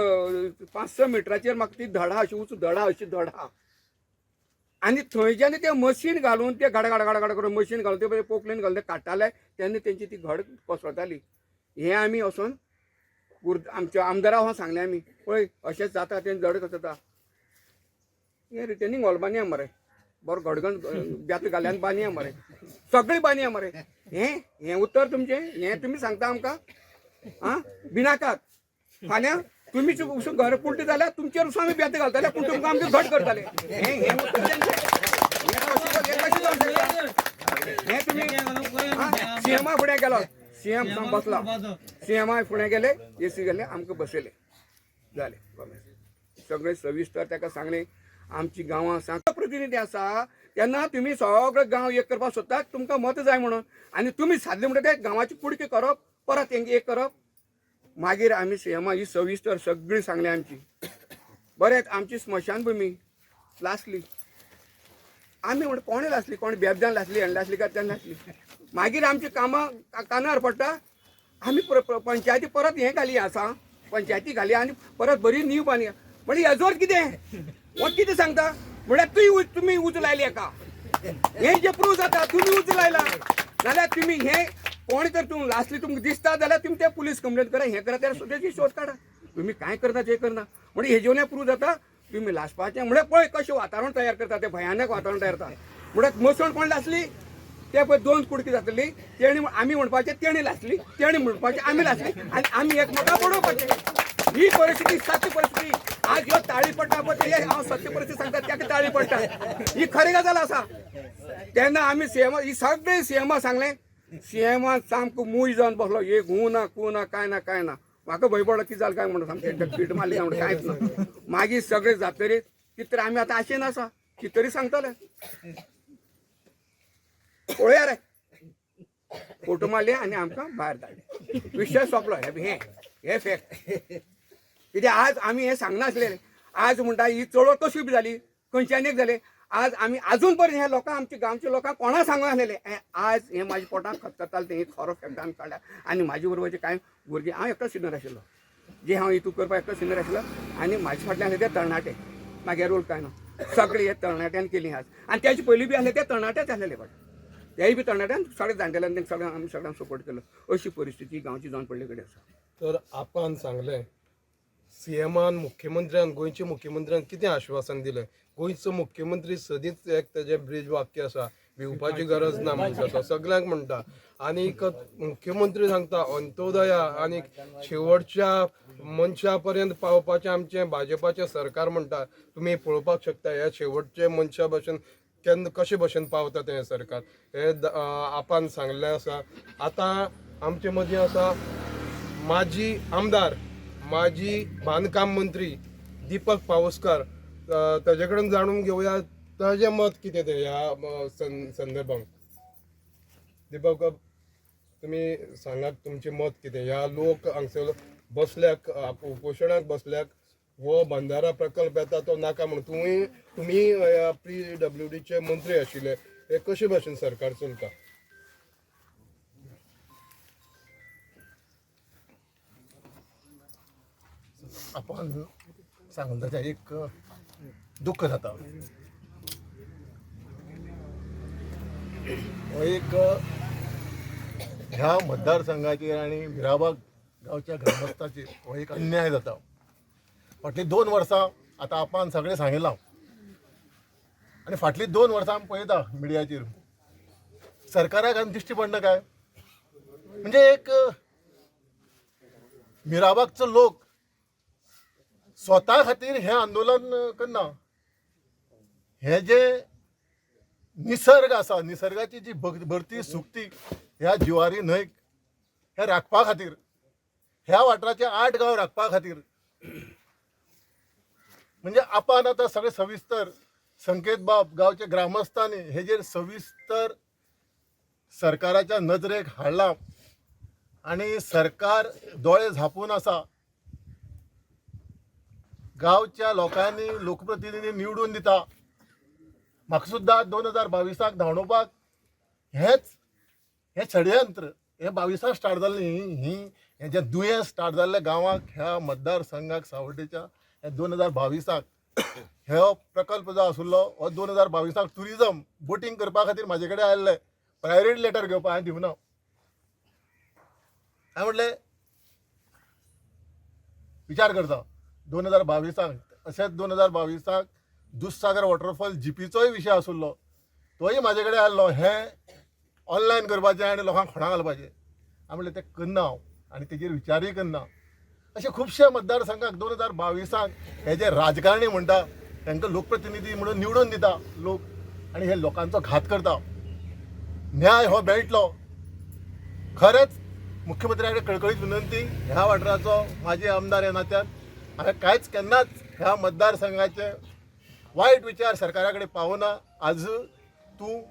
5-6 मिटराचेर म्हाका ती धडा अशी उंच धडा आनी थंयच्यान तें मशीन घालून ते गाडा करून मशीन घालून ते पोकलेन घालून ते काडटाले तेन्ना तेंची ती घड कोसळटाली. हें आमी वचोन आमच्या आमदारा सांगलें आमी पळय अशेंच जाता तें धड जाता हे रिटर्निंग हॉल बांदया मरे बरो घडगण बेत घाल्यान बांदया मरे सगळी बांदया मरे हे उत्तर तुमचे हे तुम्ही सांगता आमकां आं बिनाकात फाल्यां तुम्ही घर पुलटी जाल्यार तुमचेर आमी बेत घालताले पूण तुमकां आमचे घट करताले हे उत्तर हे तुम्ही सीएमा फुडें गेलो सीएम बसला सीएमा फुडें गेले एसी गेले आमकां बसयले जाले सगळे सविस्तर ताका सांगले आमची गांवां सांग प्रतिनिधी आसा तेन्ना तुमी सगळे गांव एक करपाक सोदतात तुमकां मत जाय म्हणून आनी तुमी सादले म्हणटा ते गांवाची कुडकी करप परत तेंगे एक करप मागीर आमी सीएमा ही सविस्तर सगळी सांगली आमची बरेंच आमची स्मशान भुमी लासली आमी म्हणटा कोणें लासली कोण बेबदान लासली हेण लासली काय तेन्ना लासली मागीर आमची कामां कानार पडटा आमी पंचायती परत हें घाली आसा पंचायती घाली आनी परत बरी नीव बांदया म्हणजे हेजोर कितें वो कितें सांगता म्हळ्यार तुमी उज लायली हेका हें जे प्रूव जाता तुमी उज लायला जाल्यार तुमी हें कोण तर तूं लासली तुमकां दिसता जाल्यार तुमी ते पुलीस कंप्लेंट करा हें करा त्यार तेची शोध काडा तुमी कांय करना ते करना म्हणजे हेजेवन हें प्रूव जाता तुमी लासपाचें म्हळ्यार पळय कशें वातावरण तयार करता तें भयानक वातावरण तयार जाता म्हळ्यार मसण कोण लासली ते पळय 2 कुडकी जातली तेणी आमी म्हणपाचें तेणी लासली तेणी म्हणपाचें आमी लासली आनी आमी एकमेकां बडोवपाचें ही परिस्थिती सत्य परिस्थिती आज ह्यो ताळी पडटा पळय ते हांव सत्य परिस्थिती सांगता ताका ताळी पडटा ही खरी गजाल आसा तेन्ना आमी सीएमा ही सगळी सीएमा सांगलें सीएमान सामको मूय जावन बसलो एक हूं ना कू ना काय ना म्हाका भंय पडलो कितें जालें काय म्हणून सामकें पीट मारली काय म्हणून कांयच ना मागीर सगळें जातरीत कितें तरी आमी आतां आशेन आसा कितें तरी सांगतले पळोवया रे फोटो मारले आनी आमकां भायर धाडले विशय सोंपलो हे फॅक्ट कित्याक आज आमी हें सांगनासलें आज म्हणटा ही चळवळ कशी बी जाली खंयच्यान एक जाले आज आमी आजून पर्यंत हे लोकांक आमच्या गांवच्या लोकांक कोणा सांगनासलेले आज हे म्हाज्या पोटांत खतखतालें तें खरो फॅक्ट आमी काडला आनी म्हाजे बरोबरचे कांय भुरगीं हांव एकटो सिनियर आशिल्लो जे हांव हितू करपाक एकटो सिनियर आशिल्लो आनी म्हाजे फाटल्यान आसले ते तरणाटे म्हागे रोल काय ना सगळीं हे तरणाट्यान केली आज आनी तेजे पयलीं बी आसले ते तरणाटेच आसलेले बट तेय बी तरणाट्यान सगळे जाणटेल्यांक तेंका सगळ्यांक आमी सगळ्यांक सपोर्ट केलो अशी परिस्थिती गांवची जावन पडले कडेन आसा तर आपण सांगलें सीएमान मुख्यमंत्र्यान गोंयच्या मुख्यमंत्र्यान कितें आश्वासन दिलें गोंयचो मुख्यमंत्री सदींच एक तेजें ब्रीज वाक्य आसा भिवपाची गरज ना म्हणटा तो सगळ्यांक म्हणटा आनीक मुख्यमंत्री सांगता अंत्योदया आनी शेवटच्या मनशा पर्यंत पावपाचें आमचें भाजपाचें सरकार म्हणटा तुमी पळोवपाक शकता ह्या शेवटचे मनशा भशेन केन्ना कशे भशेन पावता तें सरकार हे आपण सांगलें आसा आतां आमचे मदीं आसा माजी आमदार माजी बांदकाम मंत्री दीपक पावसकार ताजे कडेन जाणून घेवया ताजें मत कितें तें ह्या संदर्भांत दीपक तुमी सांगात तुमचें मत कितें ह्या लोक हांगसर बसल्याक उपोशणाक बसल्याक हो बंधारा प्रकल्प येता तो नाका म्हणून तुमी ह्या PWDचे मंत्री आशिल्ले हे कशे भशेन सरकार चलता आपण सांगून त्याचा एक दुःख जाता हो एक ह्या मतदारसंघाचेर आनी मिराबाग गांवच्या ग्रामस्थांचेर हो एक अन्याय जाता फाटलीं 2 वर्सां आतां आपण सगळें सांगिलां आनी फाटलीं 2 वर्सां आमी पळयता मिडियाचेर सरकाराक आनी दिश्टी पडना काय म्हणजे एक मिराबागचो लोक स्वता खातीर हें आंदोलन करना हे जे निसर्ग आसा निसर्गाची जी भरती सुकती ह्या जुवारी न्हंयक हे राखपा खातीर ह्या वाठाराचे 8 गांव राखपा खातीर म्हणजे आपण आतां सगळे सविस्तर संकेत बाब गांवच्या ग्रामस्थांनी हेजेर सविस्तर सरकाराच्या नजरेक हाडला आनी सरकार दोळे झापून आसा गांवच्या लोकांनी लोकप्रतिनिधी निवडून दिता म्हाका सुद्दां 2022 धांवडोवपाक हें षडयंत्र हे 22 स्टार्ट जाल्लें हें जें दुयेंस स्टार्ट जाल्लें गांवाक ह्या मतदारसंघाक सावड्डेच्या हे 2022 हो प्रकल्प जो आशिल्लो हो 2022 टुरिजम बोटींग करपा खातीर म्हाजे कडेन आयल्ले प्रायोरिटी लेटर घेवपाक हांवें दिवना हांवें म्हणलें विचार करता 2022 अशेंच 2022 दूधसागर वॉटरफॉल जीपीचोय विशय आसुल्लो तोय म्हाजे कडेन आसलो हें ऑनलायन करपाचें आनी लोकांक खोणां घालपाचें हांव म्हणलें तें करना हांव आनी तेजेर विचारूय करना. अशे खुबशे मतदारसंघाक 2022 हे जे राजकारणी म्हणटा तांकां लोकप्रतिनिधी म्हणून निवडून दिता लोक आनी हे लोकांचो घात करता. न्याय हो मेळटलो. खरेंच मुख्यमंत्र्याकडे कळकळीत विनंती, ह्या वाठाराचो माजी आमदार ह्या नात्यान हांवें कांयच केन्नाच ह्या मतदारसंघाचे वायट विचार सरकारा कडेन पावना. आज तूं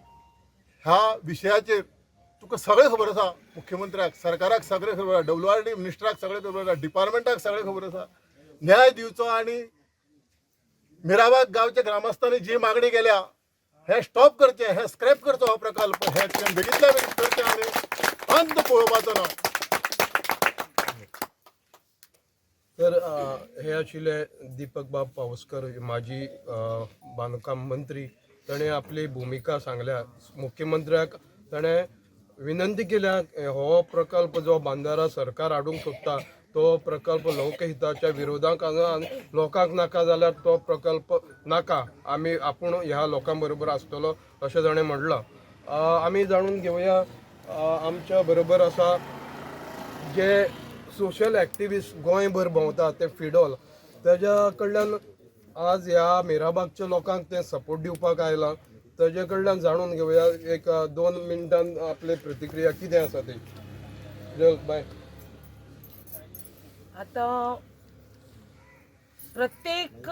ह्या विशयाचेर तुका सगळें खबर आसा, मुख्यमंत्र्याक सरकाराक सगळें खबर आसा, WRD मिनिस्टराक सगळें खबर आसा, डिपार्टमेंटाक सगळें खबर आसा. न्याय दिवचो आनी मिराबाग गांवच्या ग्रामस्थांनी जी मागणी केल्या हे स्टॉप करचें, हे स्क्रॅप करचो हो प्रकल्प, हे बेगींतल्या बेगीन करचें आनी अंत पळोवपाचो ना. तर हे आशिल्ले दीपक बाब पावसकर माजी बांदकाम मंत्री. ताणें आपली भुमिका सांगल्या. मुख्यमंत्र्याक ताणें विनंती केल्या हो प्रकल्प जो बांदारा सरकार हाडूंक सोदता तो प्रकल्प लोकहिताच्या विरोधाक आनी लोकांक नाका जाल्यार तो प्रकल्प नाका, आमी आपूण ह्या लोकां बरोबर आसतलो अशें ताणें म्हणलां. आमी जाणून घेवया आमच्या बरोबर आसा जे सोशल एक्टिविस्ट गोंयभर भोंवता ते फिडोल, तेज्या कडल्यान आज ह्या मिराबागच्या लोकांक ते सपोर्ट दिवपाक आयला. तेजे कडल्यान जाणून घेवया 1-2 मिनटान आपली प्रतिक्रिया कितें आसा ती. बाय. आता प्रत्येक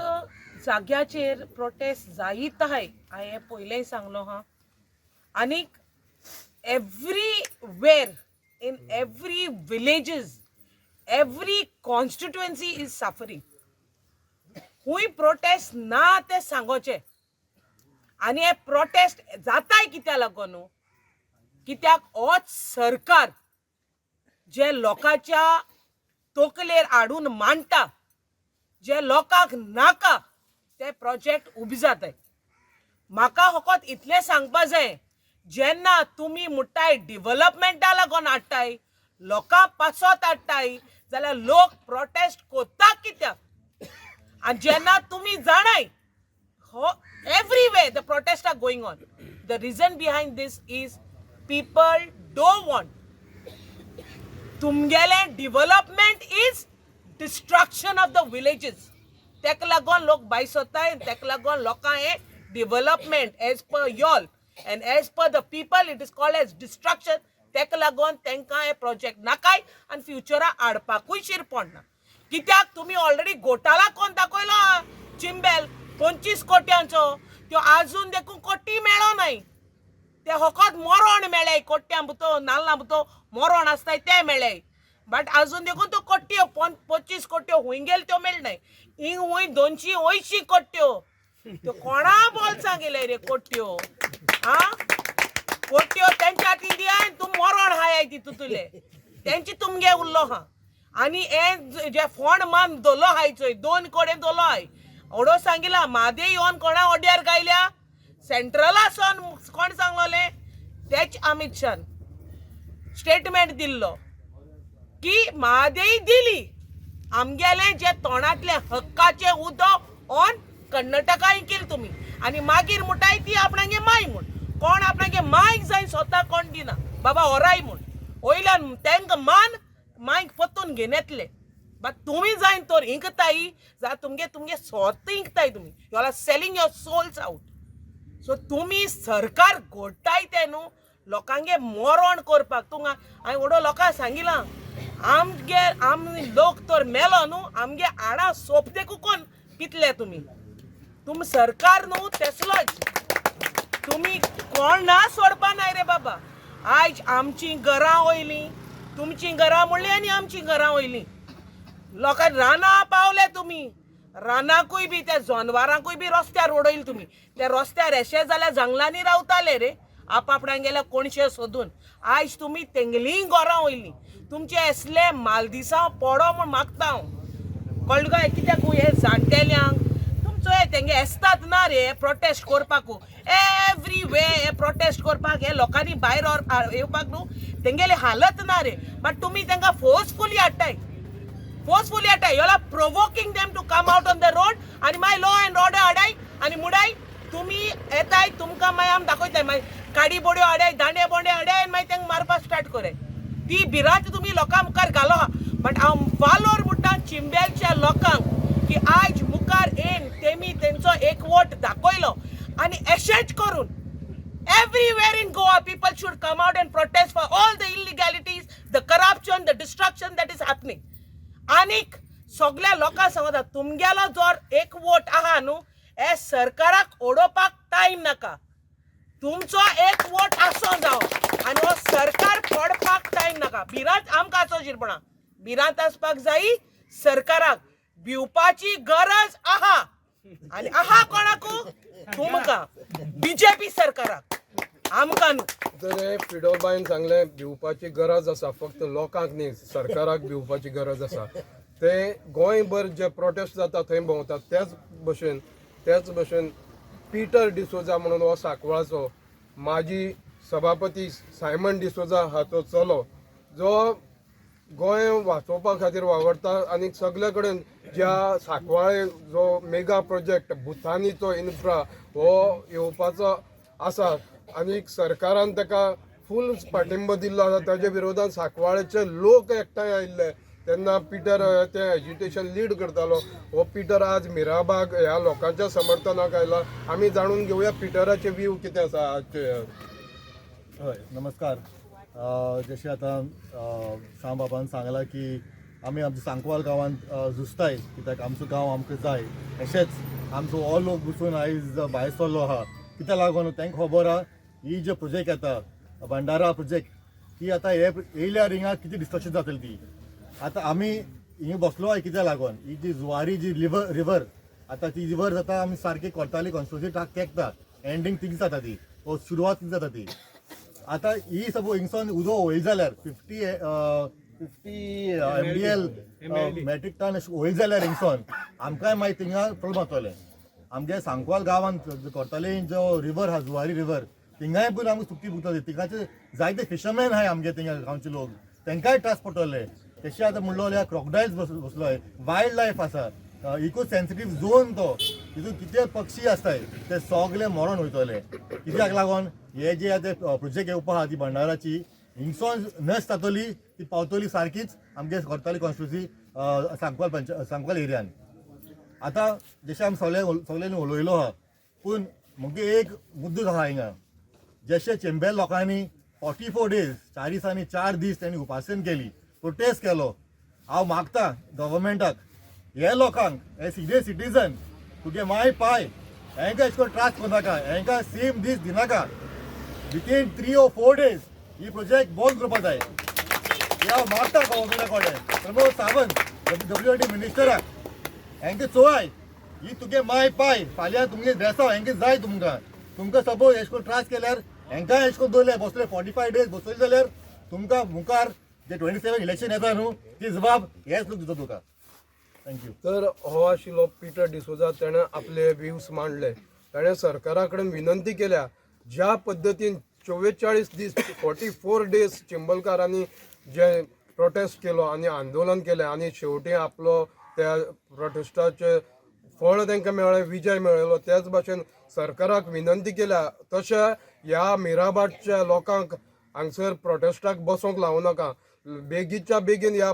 जाग्याचेर प्रोटेस्ट जायत आहाय, हांवें पयलेंय सांगलो हा. आनीक everywhere in every villages every constituency is suffering. खूंय प्रोटेस्ट ना ते सांगोचे. आनी हे प्रोटेस्ट जाताय कित्या लागून, कित्याक होच सरकार जे लोकांच्या तोकलेर हाडून मांडटा, जे लोकांक नाका ते प्रोजेक्ट उबे जाताय. म्हाका फकत इतलें सांगपा जाय, जेन्ना तुमी म्हणटाय डेव्हलपमेंटा लागून हाडटाय, लोकां पासत हाडटाय, जाल्यार लोक प्रोटेस्ट कोत्ता कित्याक? आनी जेन्ना तुमी जाणाय everywhere the protests are going on. The reason behind this is people don't want. Tumgele development is destruction of the villages. Tek lagon lok baisotay, tek lagon loka hai development as per y'all and as per the people it is called as destruction. Tek lagon tenka hai project nakai and future adpakuy shirponna. कित्याक तुम्ही already घोटाळा कोण दाखयलो चिंबेल 25 कोट्यांचो, त्यो आजून देखून कोटी मेळो नाही. ते फकत मरण मेळ्ळे, कोट्यां भितो नाल्ला भितो मरण आसताय ते मेळ्ळे. बट आजून देखून तो कोट्यो 25 कोट्यो हुंय गेल त्यो मेळ नाही. हिंग हुंय 280 कोट्यो त्यो कोणा बोलचा गेले रे कोट्यो. हा कोट्यो त्यांच्या हातीन दिया, तू मरण हाय तितुले त्यांची तुमगे उरलो हा. आनी हे जे फोंड मान दोलो हाय चोय 2 कोडे दोलो हाय ओडो सांगिला मादे येवन कोणा ओड्यार गायल्या सेंट्रला सोन कोण सांगलोले तेच अमित शान स्टेटमेंट दिल्लो की मादेय दिली आमगेले जे तोंडातले हक्काचे उदो ऑन कर्नाटका केल तुम्ही आनी मागीर मुठाय ती आपणागे माय म्हूण कोण आपणागे मायक जाय स्वता कोण दिना बाबा ओराय म्हूण वयल्यान तेंका मान मायक पत्तून घेवन येतले बट तुम्ही जायन तर इंकताय जा तुमगे स्वत इंकताय तुम्ही you are selling your souls out so तुम्ही सरकार घोडटाय ते न्हू लोकांगे मरण करपाक तुमकां हांवें ओडो लोकांक सांगिलां आम लोक तर मेलो न्हू आमगे आडा सोप देखू कोण पितले तुम सरकार न्हू तेसलोच तुम्ही कोण ना सोडपा नाय रे बाबा आयज आमची घरां वयलीं तुमची घरां म्हणली आनी आमची घरां वयलीं लोकांक रानां पावले तुम्ही रानाकूय बी त्या जनावरांकूय बी रस्त्यार उडयले तुम्ही त्या रस्त्यार येशे जाल्यार जंगलांनी रावताले रे आपआपणाक गेल्या कोणशे सोदून आयज तुम्ही तेंगलीं घरां वयलीं तुमचे असले मालदिसांव पडो म्हूण मागता हांव कळ्ळें काय कित्याक हे जाणटेल्यांक तुमचो हे तेंगे एस्तात ना रे प्रोटेस्ट करपाकू एवरी वे हे प्रोटेस्ट करपाक हे लोकांनी भायर येवपाक न्हू तेंगेले हालत ना रे बट तुमी तेंकां forcefully हाडटाय you are provoking them to come out on the road and my law and order adai आणि मुडाय तुम्ही येताय तुमकां मागीर आमी दाखयताय मागीर काडी बोड्यो हाडाय दांडे बोंडे हाडाय आनी मागीर तांकां मारपाक स्टार्ट कराय ती भिरांत तुम्ही लोकां मुखार घालो हा बट हांव वालोर म्हणटा चिंबेलच्या लोकांक की आज मुखार येवन तेमी तेंचो एकवोट दाखयलो आनी अशेंच करून everywhere in Goa people should come out and protest for all the illegalities, the corruption, the destruction that is happening. आनीक सगळ्या लोकांक सांगता तुमगेलो जर एक वोट आहा न्हू हे सरकाराक ओडोवपाक टायम नाका तुमचो एक वोट आसो जावं आनी हो सरकार पडपाक टायम नाका भिरांत आमकां आसो शिरपणा भिरांत आसपाक जायी सरकाराक भिवपाची गरज आहा आनी आहा कोणाकू तुमकां बीजेपी सरकाराक आमकां न्हू जर हे फिडोबायन सांगलें भिवपाची गरज आसा फक्त लोकांक न्ही सरकाराक भिवपाची गरज आसा ते गोंयभर जे प्रोटेस्ट जाता थंय भोंवतात त्याच भशेन पिटर डिसोजा म्हणून हो सांकवाळचो माजी सभापती सायमन डिसोजा हाचो चलो जो गोंय वाचोवपा खातीर वावरता आनी सगळे कडेन ज्या सांकवाळे जो मेगा प्रोजेक्ट भुतानीचो इन्फ्रा हो येवपाचो आसा आनी सरकारान ताका फूल पाठिंबो दिल्लो आसा ताजे विरोधात सांकवाळेचे लोक एकठांय आयिल्ले तेन्ना पिटर ते एजिटेशन लीड करतालो हो पिटर आज मिराबाग ह्या लोकांच्या समर्थनाक आयला आमी जाणून घेवया पिटराचे व्ह्यू कितें आसा आजचे हय नमस्कार जशें आतां श्याम बाबान सांगलां की आमी आमच्या सांकवाल गांवांत झुजताय कित्याक आमचो गांव आमकां जाय तशेंच आमचो हो लोक बसून आयज भायर सरलो आहा कित्याक लागून तांकां खबर आहा ही जे प्रोजेक्ट येता भंडारा प्रोजेक्ट ती आतां हे येयल्यार हिंगा कितें डिस्ट्रक्शन जातली ती आतां आमी हिंगा बसलो आय कित्याक लागून ही जी जुवारी जी रिवर आतां ती रिवर जाता आमी सारकी कोर्ताली कॉन्स्टिट्युन्सी तेंकता एंडींग थिंग जाता ती सुरवात जाता ती आतां ही सपोज हिंगसून उदो वयर जाल्यार 50 MDL मॅट्रीक टन वयर जाल्यार हिंगसून आमकांय मागीर थिंगा प्रॉब्लम जातले आमगे सांकवाल गांवांत कोर्ताली जो रिवर आहा जुवारी रिवर थिंगाय पण आमकां सुकी पडटली थिंगाचे जायते फिशरमॅन आहाय आमगे थिंगा गांवचे लोक तांकांय त्रास पडटले तशें आतां म्हणलो जाल्यार क्रॉकडायल्स बसलोय वायल्ड लायफ आसा इको सेन्सिटीव झोन तो तितून कितें पक्षी आसताय ते सगळे मरण वयतले कित्याक लागून हे जे आतां प्रोजेक्ट येवपा आहा ती भंडाराची हिंगसून नस जातली ती पावतली सारकीच आमगे कोर्ताली कॉन्स्टिट्युन्सी सांकवाल एरियान आतां जशें आमी सगळ्यांनी उलयलो आहा पूण मुगे एक मुद्दो आहा हिंगा जशें चेंबेल लोकांनी 44 days 4 दिसांनी 4 दीस त्यांनी उपासन केली प्रोटेस्ट केलो हांव मागता गव्हर्मेंटाक हे लोकांक हे सिनियर सिटीजन तुगे माय पाय हेंकां अशें करून त्रास करनाका हेंकां सेम दीस दिनाका विथीन 3 or 4 days ही प्रोजेक्ट बंद करपा जाय हांव मागता गव्हर्मेंटा कडेन प्रमोद सावंत WD मिनिस्टराक हेंकां चोवाय ही तुगे माय पाय फाल्यां तुमगे ड्रेसां हेंकां जाय तुमकां सपोज अशें करून त्रास केल्यार हेंकांय अशें करून दवरले बसले 45 days बसयले जाल्यार तुमकां मुखार जे 27 इलेक्शन येता न्हू ती जबाब हेच लोक दिता तुका थँक्यू तर हो आशिल्लो पिटर डिसोजा ताणें आपले व्ह्यूज मांडले ताणें सरकारा कडेन विनंती केल्या ज्या पद्दतीन 44 दीस 44 days चिंबलकारांनी जे प्रोटेस्ट केलो आनी आंदोलन केलें आनी शेवटी आपलो त्या प्रोटेस्टाचे फळ तांकां मेळ्ळें विजय मेळयलो त्याच भाशेन सरकाराक विनंती केल्या तशें ह्या मिराबादच्या लोकांक हांगसर प्रोटेस्टाक बसोंक लावूं नाका बेगीच्या बेगीन ह्या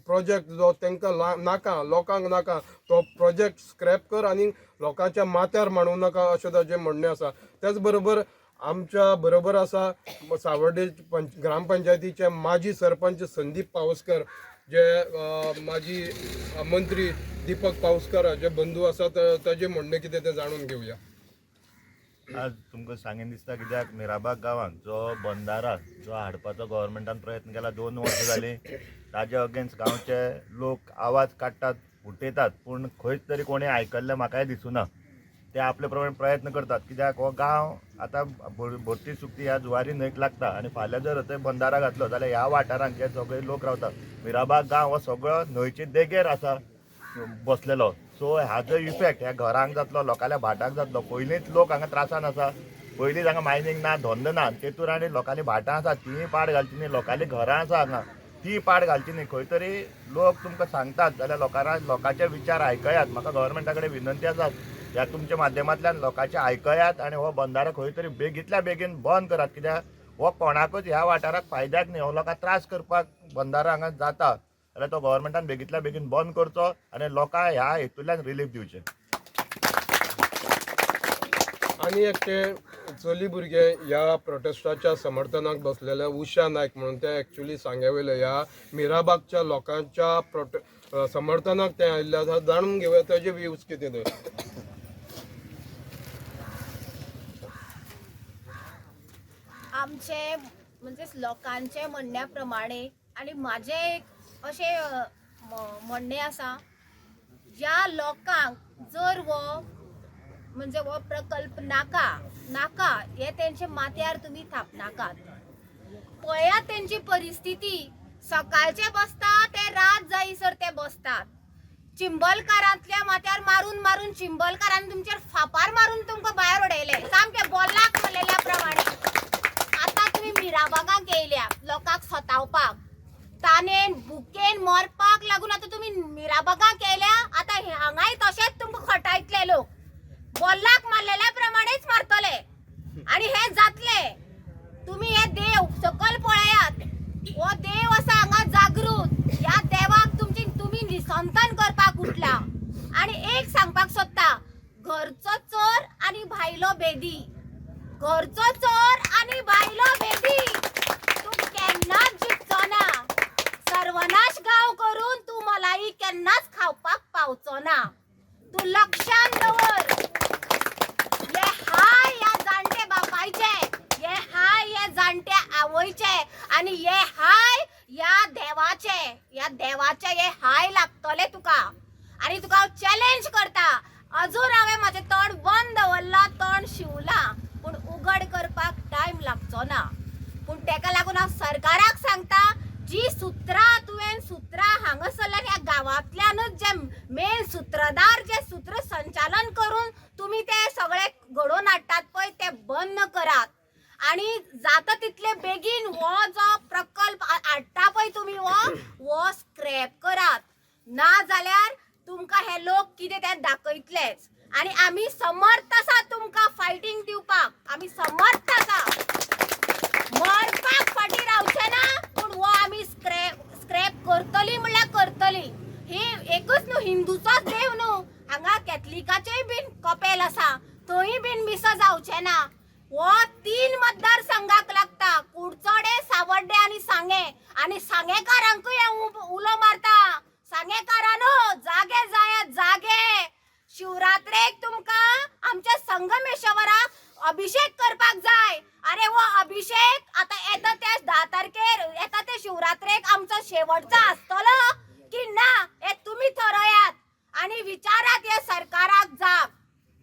प्रोजेक्ट जो तांकां नाका लोकांक नाका तो प्रोजेक्ट स्क्रॅप कर आनी लोकांच्या माथ्यार मांडूं नाका अशें ताचें म्हणणें आसा त्याच बरोबर आमच्या बरोबर आसा सावर्डे ग्रामपंचायतीचे माजी सरपंच संदीप पावसकर जे माजी मंत्री दीपक पावसकर जे बंधू आसात ताजे म्हणणें कितें तें जाणून घेवया आज तुमकां सांगेन दिसता कित्याक मिराबाग गांवांत जो बंधारा जो हाडपाचो गव्हर्मेंटान प्रयत्न केला 2 वर्सां जालीं ताजे अगेन्स्ट गांवचे लोक आवाज काडटात उठयतात पूण खंयच तरी कोणी आयकल्लें म्हाकाय दिसूना ते आपले प्रमाणे प्रयत्न करतात कित्याक हो गांव आतां भोरती सुकती ह्या जुवारी न्हंयक लागता आनी फाल्यां जर थंय बंधारा घातलो जाल्यार ह्या वाठारांत जे सगळे लोक रावतात मिराबाग गांव हो सगळो न्हंयचे देगेर आसा बसलेलो सो हाजो इफेक्ट ह्या घरांक जातलो लोकांच्या भाटाक जातलो पयलींच लोक हांगा त्रासान आसा पयलींच हांगा मायनींग ना धंदो ना तेतून आनी लोकांनी भाटां आसा तीय पाड घालची न्ही लोकांली घरां आसा हांगा ती पाड घालची न्ही खंय तरी लोक तुमकां सांगतात जाल्यार लोकांचे विचार आयकयात म्हाका गव्हर्मेंटा कडेन विनंती आसा ह्या तुमच्या माध्यमांतल्यान लोकांचे आयकयात आनी हो बंधारो खंय तरी बेगींतल्या बेगीन बंद करात, कित्याक हो कोणाकूच ह्या वाठाराक फायद्याक न्ही, हो लोकांक त्रास करपाक बंधारो हांगा जाता जाल्यार तो गव्हर्मेंटान बेगींतल्या बेगीन बंद करचो आनी लोकांक ह्या हेतूंतल्यान रिलीफ दिवचें. आनी एक ते चली भुरगे ह्या प्रोटेस्टाच्या समर्थनाक बसलेले उषा नायक म्हणून ते एक्चुली सांगेवयले ह्या मिराबागच्या लोकांच्या समर्थनाक ते आयिल्ले आसा. जाणून घेवया ताजे व्ह्यूज कितें ते. आमचे म्हणजे लोकांचे म्हणण्याप्रमाणे आणि माझे एक असे म्हणणे आसा, ज्या लोकांक जर वो म्हणजे वो प्रकल्प नाका हे तेंचे माथ्यार तुम्ही थापनाकात. पळयात तेंची परिस्थिती, सकाळचे बसता ते रात जायसर ते बसतात. चिंबलकारांतल्या माथ्यार मारून मारून चिंबलकारांनी तुमचेर फापार मारून तुमकां भायर उडयले, सामके बोल्लाक म्हणलेल्या प्रमाणे. आता तुम्ही मिराबागांक येयल्या लोकांक सतावपाक, तानेन भुकेन मरपाक लागून आता तुम्ही मिराबागांक येयल्या. आता हांगाय तशेंच तुमकां खटायतले लोक, बोल्लाक मारलेल्या प्रमाणेच मारतले आणि हे जातले. तुम्ही हे देव सकल पळयात, हो देव असा हांगा जागृत. ह्या देवाक तुम्ही निसंतन करपाक उठला. आणि एक सांगपाक सोदता, घरचो चोर आणि भायलो बेदी, घरचो चोर आणि भायलो बेदी तू केन्नाच जिखचो ना. सर्वनाश गांव करून तू मलाई केन्नाच खावपाक पावचो ना. तू लक्षात दवर, हे हाय या जाणटे बापायचे, हे हाय या जाणट्या आवयचे आणि हे हाय या देवाचे हे हाय लागतले तुका. आणि तुका चॅलेंज करता, अजून हांवें म्हाजें तोंड बंद दवरला, तोंड शिवला, पूण उघड करपाक टायम लागचो ना. पूण तेका लागून हांव सरकाराक सांगता, जी सुत्रां हांगासरल्या ह्या गांवांतल्यानूच जे मेन सूत्रधार जे सूत्र संचालन करून तुम्ही ते सगळे घडोवन हाडटात पळय ते बंद करात. आणि जाता तितले बेगीन हो जो प्रकल्प हाडटा पळय तुम्ही वो स्क्रॅप करात. ना जाल्यार तुमकां हे लोक कितें ते दाखयतलेच. आणि आम्ही समर्थ आसा तुमकां फायटिंग दिवपाक, आम्ही समर्थ आसा. मरपाक फाटी रावचे ना, पूण वो आम्ही स्क्रॅप करतली म्हणल्यार करतली. ही एकच न्हू, हिंदूचोच देव न्हू, हांगा कॅथलिकाचेय बीन कपेल आसा, थंय बीन मिस जावचे ना. वो 3 मतदारसंघाक लागता, कुडचडे, सावड्डे आणि सांगे. आणि सांगेकारांकूय उलो मारता. सांगेकारांनो जागे जायात जागे. शिवरात्रेक तुमकां आमच्या संगमेश्वराक अभिषेक करपाक जाय. अरे वो अभिषेक आता येता त्या 10 तारखेर येता ते शिवरात्रेक आमचो शेवटचा आसतलो की ना हे तुम्ही ठरयात. आणि विचारात या सरकाराक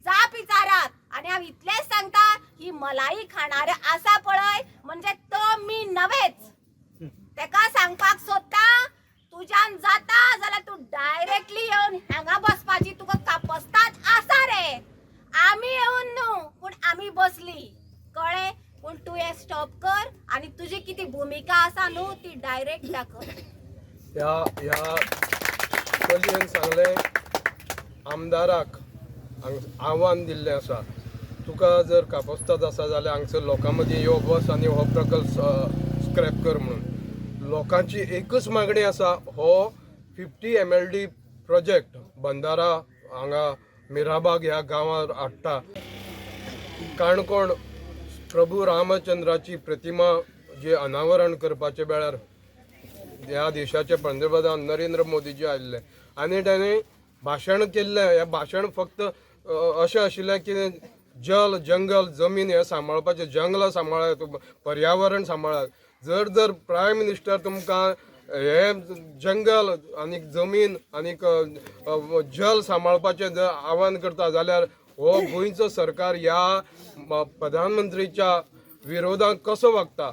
जाप विचारात. आणि हांव इतलेच सांगता, ही मलाई खाणारे आसा पळय म्हणजे तो मी नव्हेच. तेका सांगपाक सोदता, तुज्यान जाता जाल्यार तू डायरेक्टली येवन हांगा बसपाची तुका कापस्ताद आसा रे. आमी येवन न्हू, पूण आमी बसली, कळ्ळें. पूण तू हे स्टॉप कर आणि तुजी किती भूमिका आसा न्हू ती डायरेक्ट दाखय. ह्या चलयेन सांगले, आमदाराक आव्हान दिल्लें आसा, तुका जर कापस्ताद आसा जाल्यार हांगसर लोकां मदीं यो बस आनी हो प्रकल्प स्क्रॅप कर म्हणून. लोकांची एकच मागणी आसा, हो 50 MLD प्रोजेक्ट बंधारा हांगा मिराबाग ह्या गांवांत हाडटा. काणकोण प्रभू रामचंद्राची प्रतिमा जी अनावरण करपाचे वेळार ह्या देशाचे पंतप्रधान नरेंद्र मोदीजी आयिल्ले आनी ताणें भाशण केल्लें. हें भाशण फक्त अशें आशिल्लें की जल जंगल जमीन हे सांबाळपाचें, जंगलां सांबाळात, पर्यावरण सांबाळात. जर प्रायम मिनिस्टर तुमकां हे जंगल आनी जमीन आनीक जल सांबाळपाचें जर आव्हान करता जाल्यार हो गोंयचो सरकार ह्या प्रधानमंत्रीच्या विरोधात कसो वागता.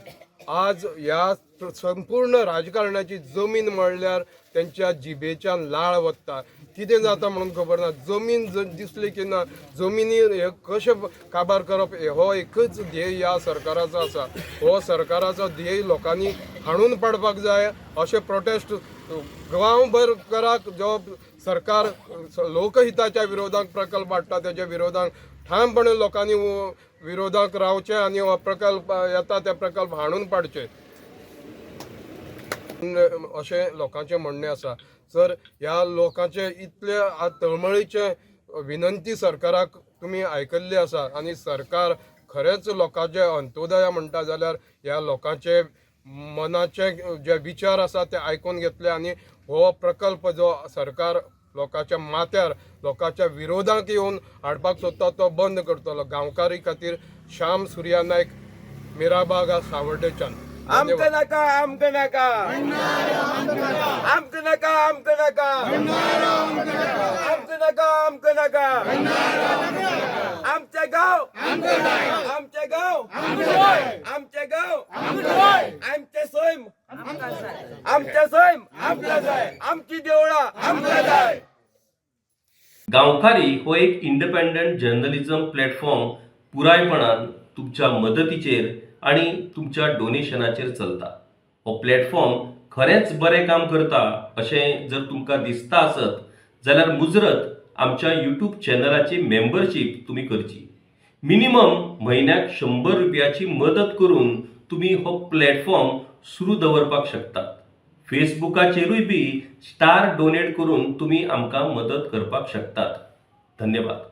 आज ह्या संपूर्ण राजकारणाची जमीन म्हणल्यार त्यांच्या जिबेच्यान लाळ वता कितें जाता म्हणून खबर ना. जमीन दिसली की ना जमिनी हे कशें काबार करप हो एकच ध्येय ह्या सरकाराचो आसा. हो सरकाराचो ध्येय लोकांनी हाणून पाडपाक जाय अशें प्रोटेस्ट गांवभर कराक जो सरकार लोकहिताच्या विरोधात प्रकल्प हाडटा त्याच्या विरोधात ठामपणे लोकांनी विरोधाक रावचे आनी हो प्रकल्प येता ते प्रकल्प हाणून पाडचे अशें लोकांचें म्हणणें आसा. सर ह्या लोकांचे इतले तळमळीचे विनंती सरकाराक तुमी आयकल्ली आसा आनी सरकार खरेंच लोकांचे अंत्योदय म्हणटा जाल्यार ह्या लोकांचे मनाचे जे विचार आसा ते आयकून घेतले आनी हो प्रकल्प जो सरकार लोकांच्या माथ्यार लोकांच्या विरोधाक येवन हाडपाक सोदता तो बंद करतलो. गांवकारी खातीर श्याम सुर्या नायक, मिराबाग सावर्डेच्यान. आमकां नाका आमकां नाका आमकां नाका आमकां नाका आमकां नाका आमकां नाका आमचे गांव आमचे गांव आमचे गांव आमचे सैम आमचे सैम आमकां जाय आमची देवळां आमकां जाय. गांवकारी हो एक इंडिपेंडंट जर्नलिझम प्लॅटफॉर्म पुरायपणान तुमच्या मदतीचेर आणि तुमच्या डोनेशनाचेर चलता. हो प्लॅटफॉर्म खरेंच बरें काम करता अशें जर तुमकां दिसता आसत जाल्यार मुजरत आमच्या यूट्यूब चॅनलाची मेंबरशीप तुमी करची. मिनिमम म्हयन्याक 100 रुपयाची मदत करून तुमी हो प्लॅटफॉर्म सुरू दवरपाक शकतात. फेसबुकाचेरूय बी स्टार डोनेट करून तुमी आमकां मदत करपाक शकतात. धन्यवाद.